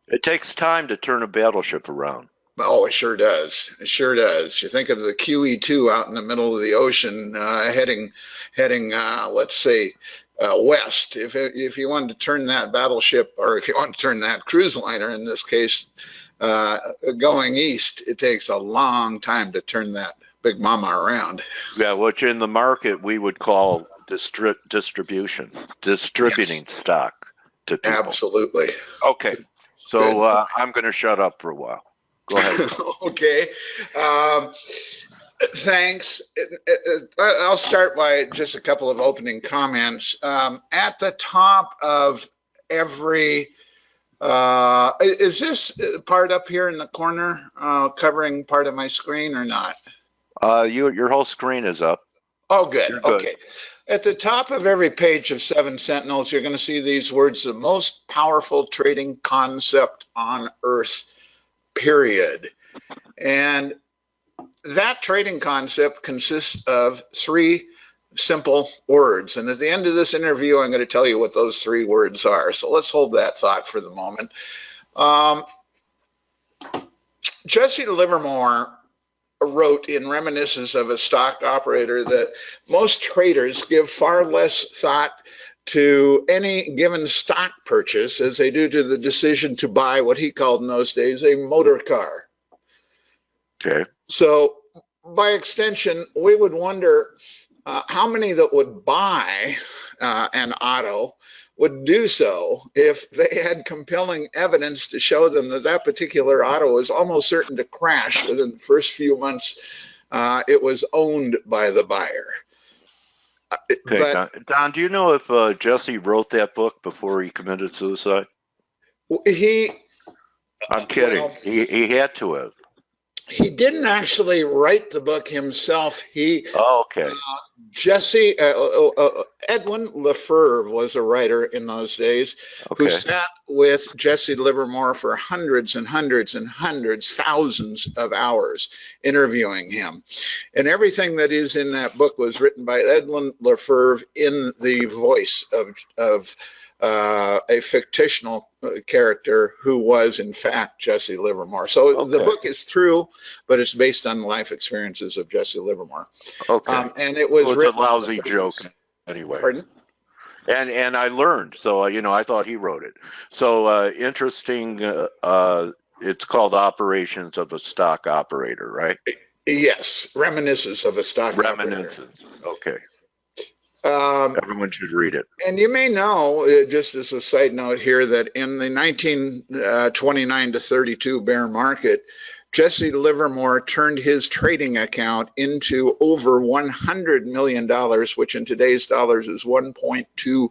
It takes time to turn a battleship around. Oh, it sure does. It sure does. You think of the QE2 out in the middle of the ocean, heading, let's say, west. If you wanted to turn that battleship, or if you want to turn that cruise liner, in this case, going east, it takes a long time to turn that big mama around. Yeah, which in the market we would call distributing stock to people. Absolutely. Okay, so I'm going to shut up for a while. Go ahead. Okay. Thanks. I'll start by just a couple of opening comments. At the top of every, is this part up here in the corner covering part of my screen or not? Your whole screen is up. Oh, good. Okay. At the top of every page of 7 Sentinels, you're going to see these words: the most powerful trading concept on earth, period. And that trading concept consists of 3 simple words. And at the end of this interview, I'm going to tell you what those 3 words are. So let's hold that thought for the moment. Jesse Livermore wrote in reminiscence of a stock operator that most traders give far less thought to any given stock purchase as they do to the decision to buy what he called in those days a motor car. Okay. So by extension, we would wonder how many that would buy an auto would do so if they had compelling evidence to show them that that particular auto was almost certain to crash within the first few months it was owned by the buyer. Okay, But Don, do you know if Jesse wrote that book before he committed suicide? I'm kidding. Well, he had to have. he didn't actually write the book himself. Okay. Jesse, Edwin Lefebvre was a writer in those days who sat with Jesse Livermore for hundreds and hundreds and hundreds, thousands of hours interviewing him. And everything that is in that book was written by Edwin Lefebvre in the voice of a fictional character who was in fact Jesse Livermore. So the book is true, but it's based on the life experiences of Jesse Livermore. Okay. And it was a lousy joke anyway. Pardon? And I learned, so I thought he wrote it. So interesting. It's called Operations of a Stock Operator, right? Yes, Reminiscences of a Stock Reminiscences. Operator. Okay. Everyone should read it. And you may know, just as a side note here, that in the 1929 to 32 bear market, Jesse Livermore turned his trading account into over $100 million, which in today's dollars is $1.2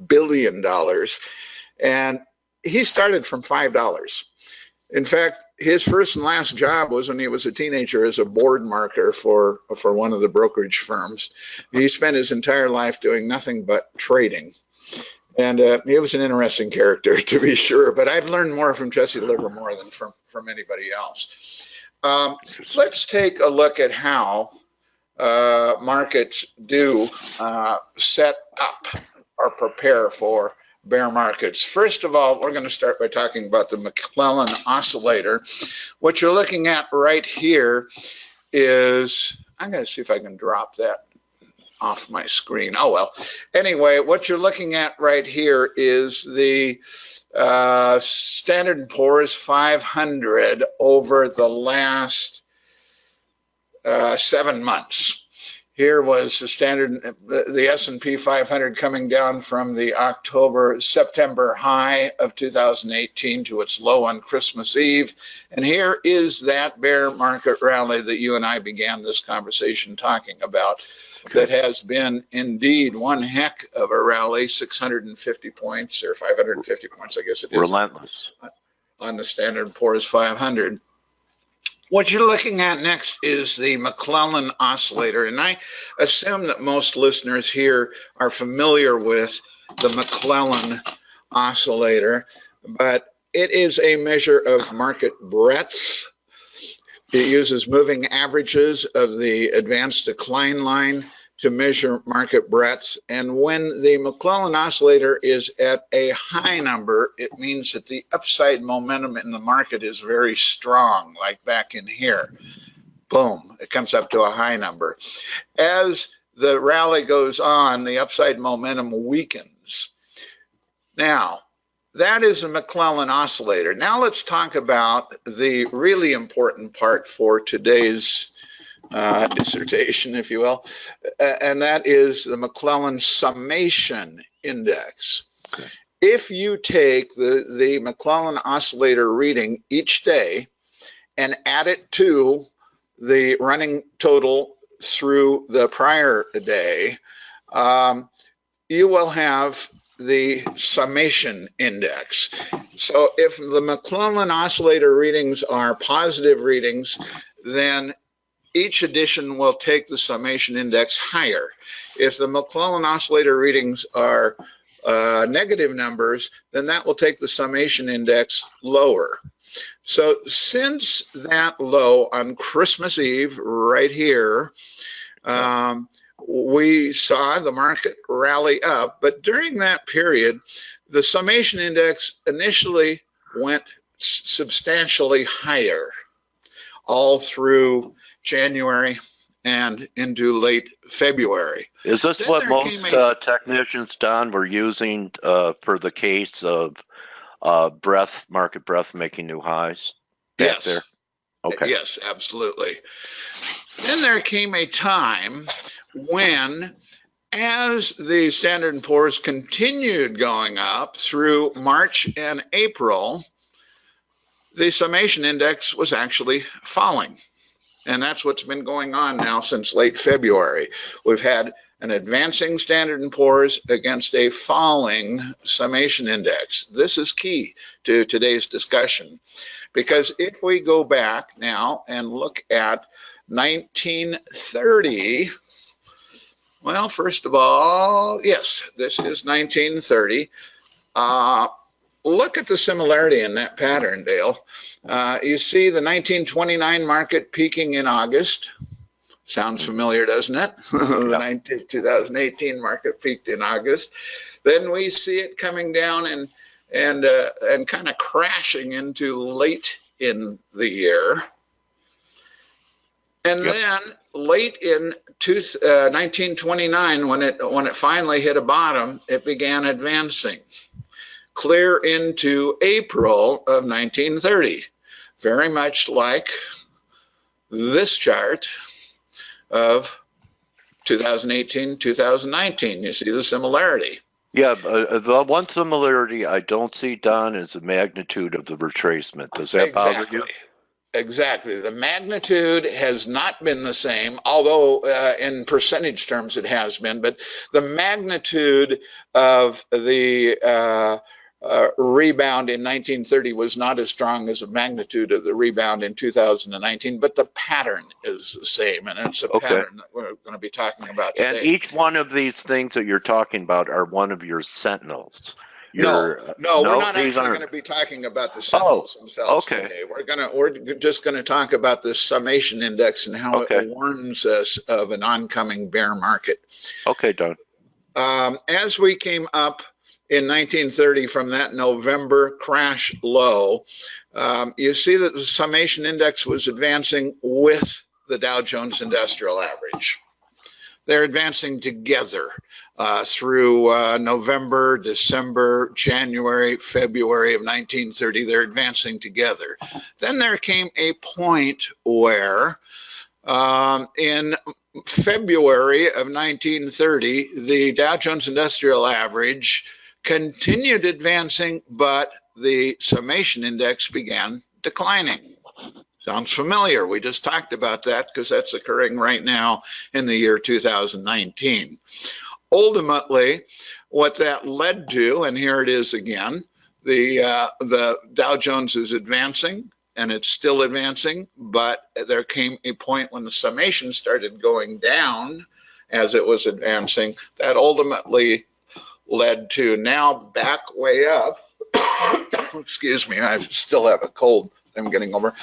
billion. And he started from $5. In fact, his first and last job was when he was a teenager as a board marker for one of the brokerage firms. He spent his entire life doing nothing but trading. And he was an interesting character, to be sure. But I've learned more from Jesse Livermore than from anybody else. Let's take a look at how markets do set up or prepare for bear markets. First of all, we're going to start by talking about the McClellan oscillator. What you're looking at right here is, I'm going to see if I can drop that off my screen. Oh, well. Anyway, what you're looking at right here is the Standard & Poor's 500 over the last 7 months. Here was the S&P 500 coming down from the September high of 2018 to its low on Christmas Eve. And here is that bear market rally that you and I began this conversation talking about. That has been indeed one heck of a rally, 650 points or 550 points, I guess it is. Relentless. On the Standard & Poor's 500. What you're looking at next is the McClellan oscillator, and I assume that most listeners here are familiar with the McClellan oscillator, but it is a measure of market breadth. It uses moving averages of the advanced decline line to measure market breadth. And when the McClellan oscillator is at a high number, it means that the upside momentum in the market is very strong, like back in here. Boom, it comes up to a high number. As the rally goes on, the upside momentum weakens. Now, that is a McClellan oscillator. Now let's talk about the really important part for today's dissertation, if you will, and that is the McClellan summation index. Okay. If you take the McClellan oscillator reading each day and add it to the running total through the prior day, you will have the summation index. So if the McClellan oscillator readings are positive readings, then each edition will take the summation index higher. If the McClellan oscillator readings are negative numbers, then that will take the summation index lower. So since that low on Christmas Eve right here, we saw the market rally up, but during that period, the summation index initially went substantially higher all through January and into late February. Is this what most technicians, Don, were using for the case of market breadth making new highs? Yes. There? Okay. Yes, absolutely. Then there came a time when, as the Standard & Poor's continued going up through March and April, the summation index was actually falling. And that's what's been going on now since late February. We've had an advancing Standard & Poor's against a falling summation index. This is key to today's discussion, because if we go back now and look at 1930, well, first of all, yes, this is 1930. Look at the similarity in that pattern, Dale. You see the 1929 market peaking in August. Sounds familiar, doesn't it? The 2018 market peaked in August. Then we see it coming down and kind of crashing into late in the year. And then late in 1929, when it finally hit a bottom, it began advancing clear into April of 1930, very much like this chart of 2018, 2019. You see the similarity. Yeah, the one similarity I don't see, Don, is the magnitude of the retracement. Does that bother you? Exactly. The magnitude has not been the same, although in percentage terms it has been, but the magnitude of the rebound in 1930 was not as strong as the magnitude of the rebound in 2019, but the pattern is the same, and it's a pattern that we're going to be talking about today. And each one of these things that you're talking about are one of your sentinels. No, we're not actually going to be talking about the sentinels themselves today. We're just going to talk about the summation index and how it warns us of an oncoming bear market. Okay, Don. As we came up in 1930 from that November crash low, you see that the summation index was advancing with the Dow Jones Industrial Average. They're advancing together through November, December, January, February of 1930. They're advancing together. Then there came a point where in February of 1930, the Dow Jones Industrial Average continued advancing, but the summation index began declining. Sounds familiar. We just talked about that because that's occurring right now in the year 2019. Ultimately, what that led to, and here it is again, the Dow Jones is advancing, and it's still advancing, but there came a point when the summation started going down as it was advancing. That ultimately led to now back way up. Excuse me, I still have a cold I'm getting over.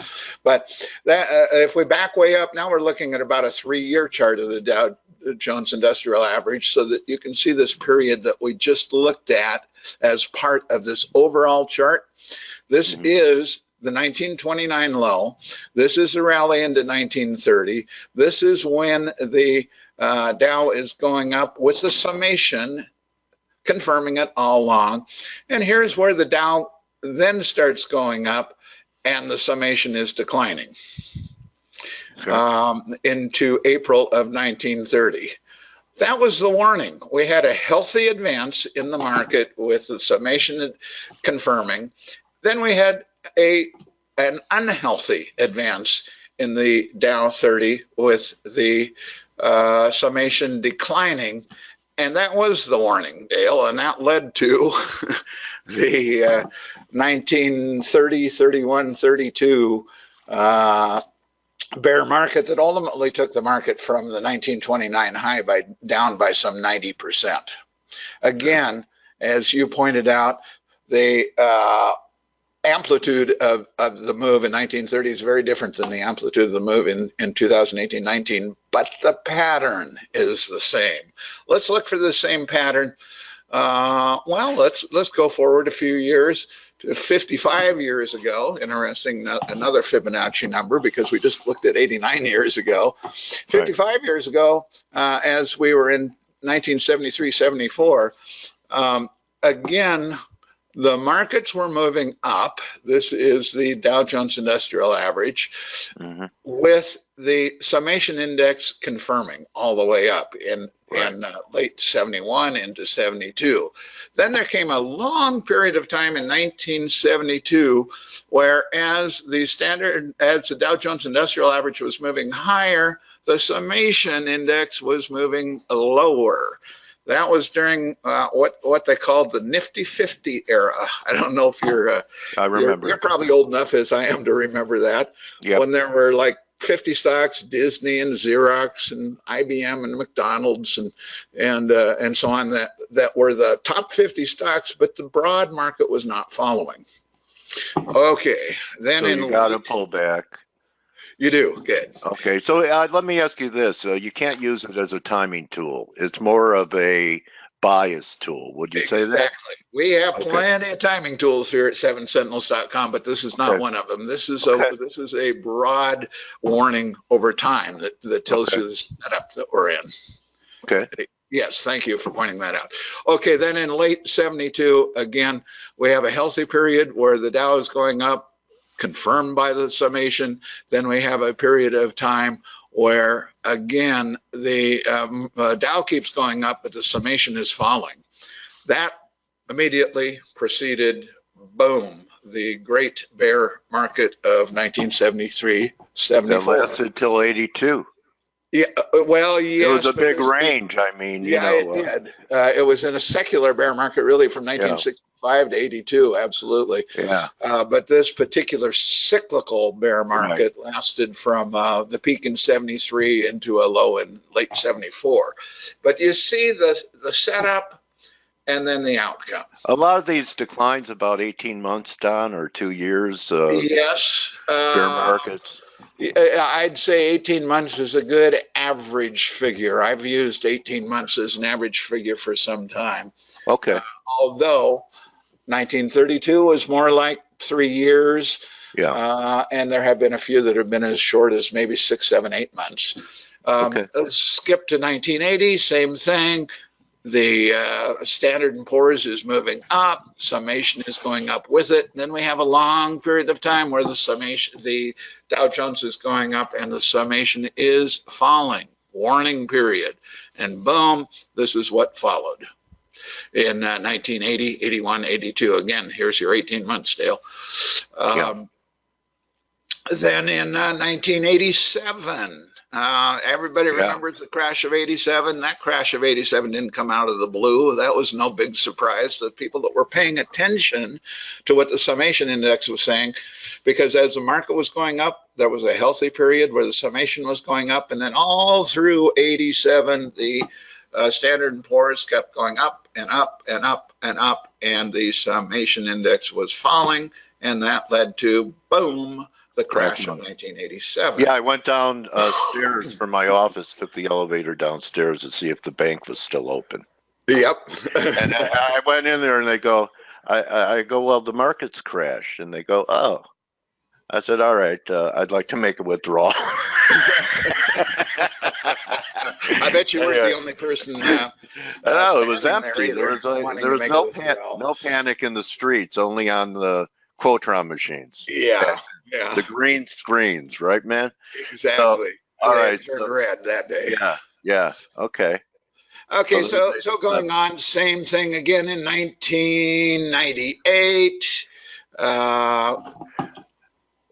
But that, if we back way up, now we're looking at about a 3-year chart of the Dow Jones Industrial Average, so that you can see this period that we just looked at as part of this overall chart. This is the 1929 low. This is the rally into 1930. This is when the Dow is going up with the summation confirming it all along. And here's where the Dow then starts going up and the summation is declining into April of 1930. That was the warning. We had a healthy advance in the market with the summation confirming. Then we had an unhealthy advance in the Dow 30 with the summation declining. And that was the warning, Dale, and that led to the 1930, 31, 32 bear market that ultimately took the market from the 1929 high down by some 90%. Again, as you pointed out, the amplitude of the move in 1930 is very different than the amplitude of the move in 2018-19, but the pattern is the same. Let's look for the same pattern. Well, let's go forward a few years to 55 years ago. Interesting, another Fibonacci number, because we just looked at 89 years ago. 55 years ago, as we were in 1973-74, again, The markets were moving up. This is the Dow Jones Industrial Average, with the summation index confirming all the way up in late 71 into 72. Then there came a long period of time in 1972 where as the Dow Jones Industrial Average was moving higher, the summation index was moving lower. That was during what they called the Nifty 50 era. I don't know if I remember. You're probably old enough as I am to remember that. Yep. When there were like 50 stocks, Disney and Xerox and IBM and McDonald's and so on that were the top 50 stocks, but the broad market was not following. Okay, then so you got to pull back. You do, good. Okay, so let me ask you this. You can't use it as a timing tool. It's more of a bias tool. Would you say that? Exactly. We have plenty of timing tools here at 7sentinels.com, but this is not one of them. This is a broad warning over time that tells you the setup that we're in. Okay. Yes, thank you for pointing that out. Okay, then in late 72, again, we have a healthy period where the Dow is going up, confirmed by the summation. Then we have a period of time where, again, the Dow keeps going up, but the summation is falling. That immediately preceded, boom, the great bear market of 1973, 74. That lasted until 82. Yeah, well, yes. It was a big range. I mean, it did. It was in a secular bear market, really, from 1965 to 82, absolutely. Yeah. But this particular cyclical bear market lasted from the peak in 73 into a low in late 74. But you see the setup and then the outcome. A lot of these declines about 18 months, Don, or 2 years. Yes. Bear markets. I'd say 18 months is a good average figure. I've used 18 months as an average figure for some time. Okay. Although 1932 was more like 3 years. Yeah. And there have been a few that have been as short as maybe 6, 7, 8 months. Let's skip to 1980, same thing. The Standard & Poor's is moving up, summation is going up with it. Then we have a long period of time where the Dow Jones is going up and the summation is falling. Warning period. And boom, this is what followed. In 1980, 81, 82. Again, here's your 18 months, Dale. Then in 1987, everybody remembers the crash of 87. That crash of 87 didn't come out of the blue. That was no big surprise to the people that were paying attention to what the summation index was saying, because as the market was going up, there was a healthy period where the summation was going up, and then all through 87, the Standard & Poor's kept going up and up and up and up, and the summation index was falling, and that led to, boom, the crash of 1987. Yeah, I went down stairs from my office, took the elevator downstairs to see if the bank was still open. Yep. And I went in there and they go, I go, well, the market's crashed. And they go, oh. I said, all right, I'd like to make a withdrawal. I bet you weren't the only person. No, it was empty. There was no panic in the streets, only on the Quotron machines. Yeah. The green screens, right, man? Exactly. So, all right. Turned red that day. Yeah. Okay. Okay, so going on, same thing again in 1998.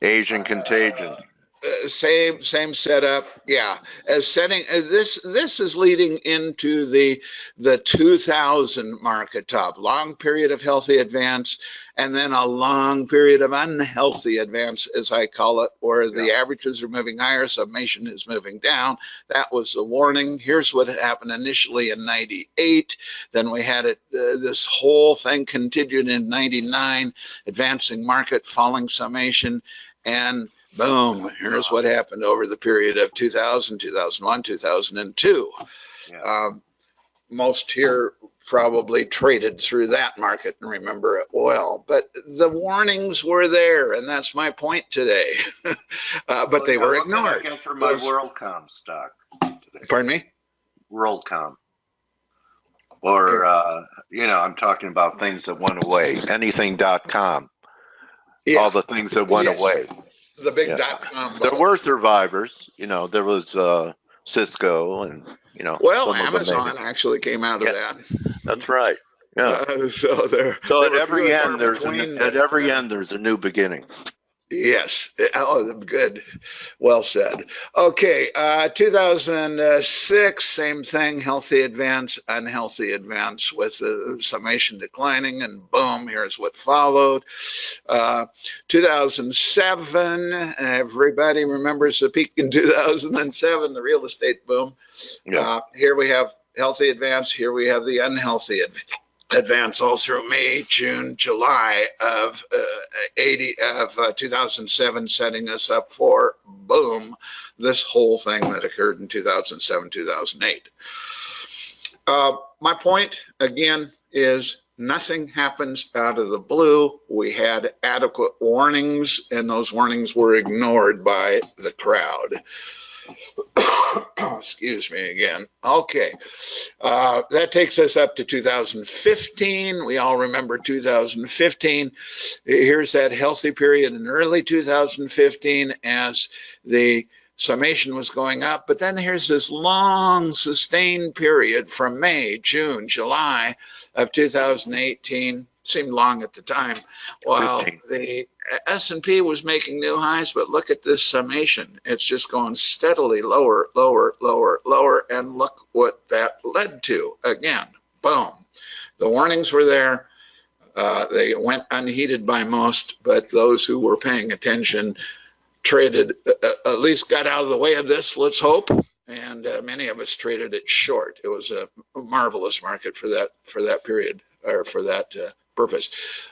Asian contagion. Same setup, yeah. This is leading into the 2000 market top. Long period of healthy advance, and then a long period of unhealthy advance, as I call it, where the averages are moving higher, summation is moving down. That was a warning. Here's what happened initially in 98. Then we had this whole thing continued in 99, advancing market, falling summation, and boom, here's what happened over the period of 2000, 2001, 2002. Most here probably traded through that market and remember it well. But the warnings were there, and that's my point today. But they were ignored. For my WorldCom stock today. Pardon me? WorldCom. or I'm talking about things that went away. Anything.com. Yeah. All the things that went away. The big Yeah. .com. There were survivors. There was Cisco, and Well, some of them Amazon actually came out of that. That's right. Yeah. So at every end, there's a new beginning. Yes. Oh, good. Well said. Okay. 2006, same thing. Healthy advance, unhealthy advance with the summation declining, and boom, here's what followed. 2007, everybody remembers the peak in 2007, the real estate boom. Yeah. Here we have healthy advance. Here we have the unhealthy advance all through May, June, July of 2007, setting us up for, boom, this whole thing that occurred in 2007, 2008. My point, again, is nothing happens out of the blue. We had adequate warnings, and those warnings were ignored by the crowd. Excuse me again. Okay. That takes us up to 2015. We all remember 2015. Here's that healthy period in early 2015 as the summation was going up. But then here's this long sustained period from May, June, July of 2018. Seemed long at the time, while 15. the S&P was making new highs. But look at this summation. It's just going steadily lower, lower, lower, lower. And look what that led to. Again, boom. The warnings were there. They went unheeded by most, but those who were paying attention traded, at least got out of the way of this, let's hope. And many of us traded it short. It was a marvelous market for that period, or for that purpose.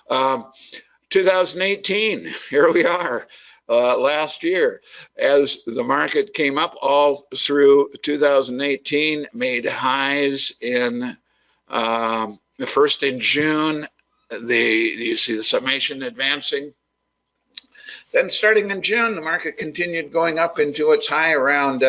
2018, here we are, last year, as the market came up all through 2018, made highs in first in June. You see the summation advancing. Then starting in June, the market continued going up into its high around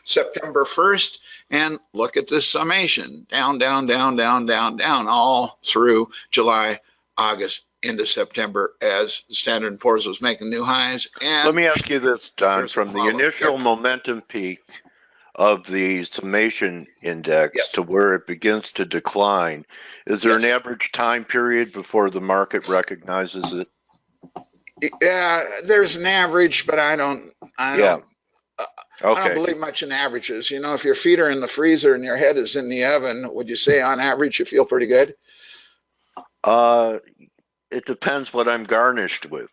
September 1st. And look at this summation, down, down, down, down, down, down, all through July, August, into September, as Standard & Poor's was making new highs. And let me ask you this, Don, from the initial momentum peak of the summation index to where it begins to decline, is there an average time period before the market recognizes it? Yeah, there's an average, but I don't Okay. believe much in averages. If your feet are in the freezer and your head is in the oven, would you say on average you feel pretty good? It depends what I'm garnished with.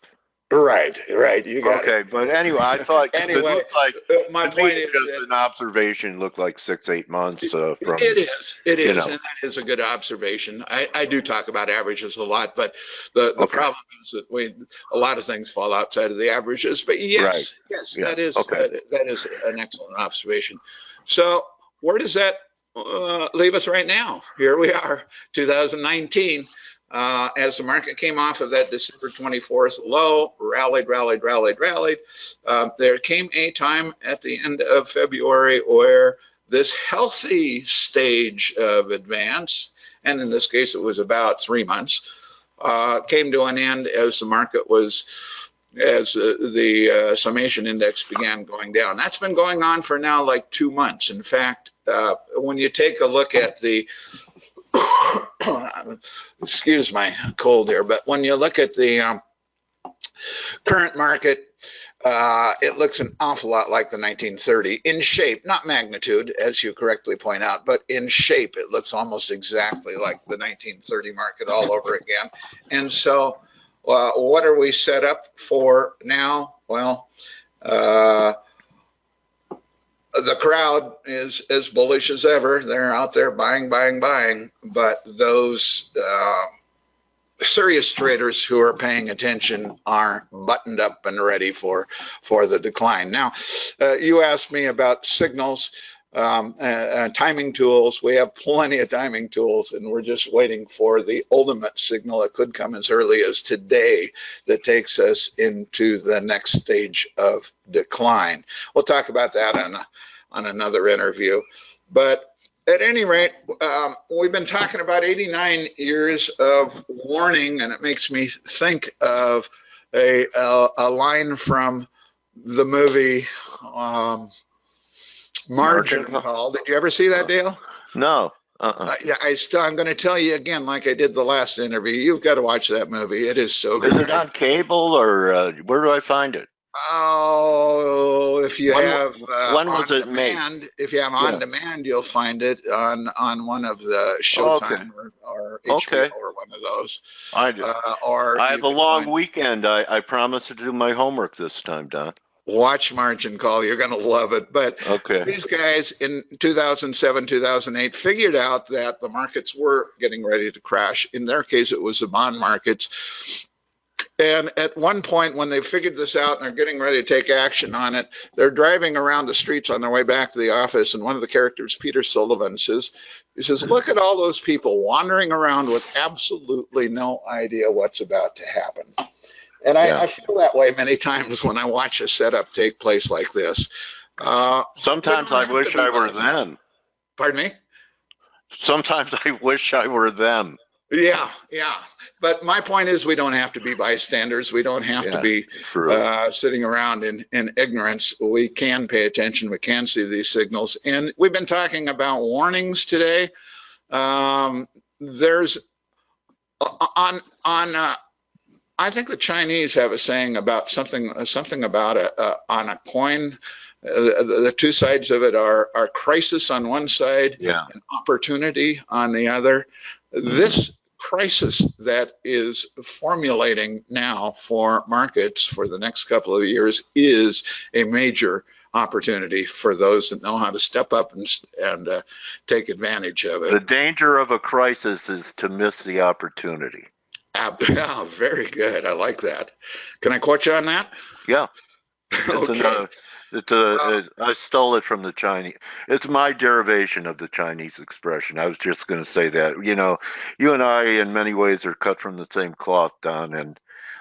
Right. You got it. But anyway, I thought Anyway, it looks like, my to me, point is just that an observation looked like 6-8 months from. It is, and that is a good observation. I do talk about averages a lot, but the problem is that a lot of things fall outside of the averages. But yes, that is an excellent observation. So where does that leave us right now? Here we are, 2019. As the market came off of that December 24th low, rallied. There came a time at the end of February where this healthy stage of advance, and in this case it was about 3 months, came to an end as the market as the summation index began going down. That's been going on for now like 2 months. In fact, when you take a look at the excuse my cold here, but when you look at the current market, it looks an awful lot like the 1930 in shape, not magnitude, as you correctly point out, but in shape, it looks almost exactly like the 1930 market all over again. And so what are we set up for now? Well, the crowd is as bullish as ever. They're out there buying, but those serious traders who are paying attention are buttoned up and ready for the decline. Now, you asked me about signals, timing tools. We have plenty of timing tools, and we're just waiting for the ultimate signal that could come as early as today that takes us into the next stage of decline. We'll talk about that on another interview. But at any rate, we've been talking about 89 years of warning, and it makes me think of a line from the movie Margin Call. Did you ever see that, Dale? No. Yeah, I'm going to tell you again, like I did the last interview. You've got to watch that movie. It is so good. Is it on cable, or where do I find it? Oh, if you have when was it made? If you have on demand, you'll find it on one of the Showtime or HBO or one of those. I do. I have a long weekend. I promise to do my homework this time, Don. Watch Margin Call. You're going to love it. But these guys in 2007, 2008 figured out that the markets were getting ready to crash. In their case, it was the bond markets. And at one point, when they figured this out and are getting ready to take action on it, they're driving around the streets on their way back to the office. And one of the characters, Peter Sullivan, says, look at all those people wandering around with absolutely no idea what's about to happen. And I feel that way many times when I watch a setup take place like this. Sometimes I wish I were them. Pardon me? Sometimes I wish I were them. Yeah. But my point is, we don't have to be bystanders. We don't have to be sitting around in ignorance. We can pay attention. We can see these signals. And we've been talking about warnings today. There's I think the Chinese have a saying about something about on a coin. The two sides of it are crisis on one side and opportunity on the other. This crisis that is formulating now for markets for the next couple of years is a major opportunity for those that know how to step up and take advantage of it. The danger of a crisis is to miss the opportunity. Yeah, very good. I like that. Can I quote you on that? Yeah. Okay. I stole it from the Chinese. It's my derivation of the Chinese expression. I was just going to say that. You know, you and I, in many ways, are cut from the same cloth, Don. And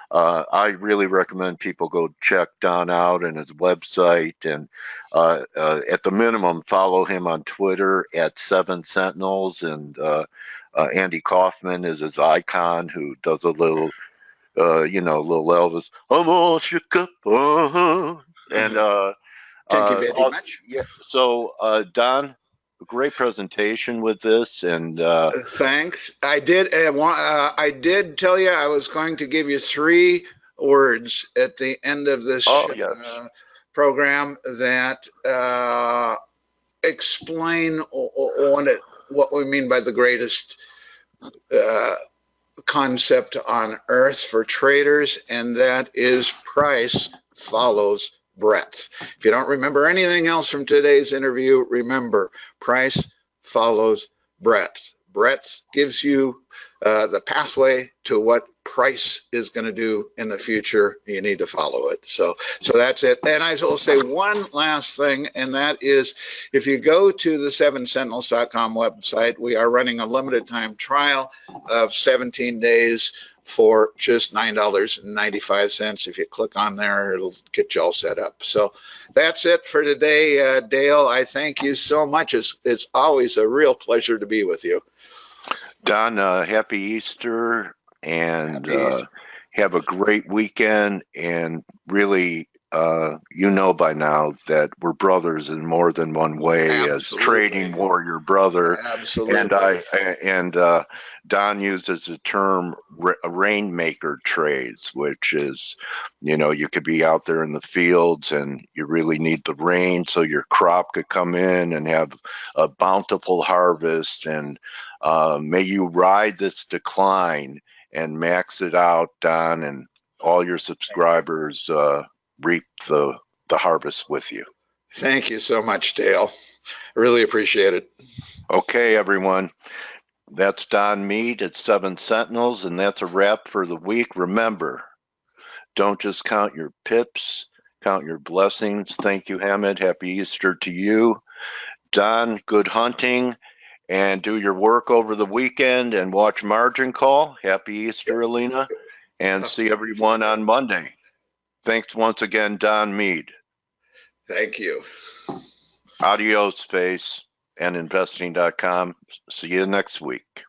I really recommend people go check Don out and his website. And at the minimum, follow him on Twitter at 7 Sentinels. And Andy Kaufman is his icon, who does a little, little Elvis. Almost shook up. And thank you very much. Yeah. So, Don, a great presentation with this, and thanks. I did tell you I was going to give you 3 words at the end of this program that explain what we mean by the greatest concept on earth for traders, and that is price follows breadth. If you don't remember anything else from today's interview, remember price follows breadth. Breadth gives you the pathway to what price is going to do in the future. You need to follow it. So that's it. And I will say one last thing, and that is, if you go to the 7sentinels.com website, we are running a limited time trial of 17 days for just $9.95. If you click on there, it'll get you all set up. So that's it for today, Dale. I thank you so much. It's always a real pleasure to be with you. Don, happy Easter, and have a great weekend. And really, you know by now that we're brothers in more than one way. Absolutely. As trading warrior brother. Absolutely. And Don uses the term rainmaker trades, which is, you could be out there in the fields and you really need the rain so your crop could come in and have a bountiful harvest. And may you ride this decline and max it out, Don, and all your subscribers reap the harvest with you. Thank you so much, Dale. I really appreciate it. Okay, everyone. That's Don Mead at 7 Sentinels, and that's a wrap for the week. Remember, don't just count your pips, count your blessings. Thank you, Hamid. Happy Easter to you. Don, good hunting, and do your work over the weekend and watch Margin Call. Happy Easter, Alina, and see everyone on Monday. Thanks once again, Don Mead. Thank you. Adios, face. and investing.com. See you next week.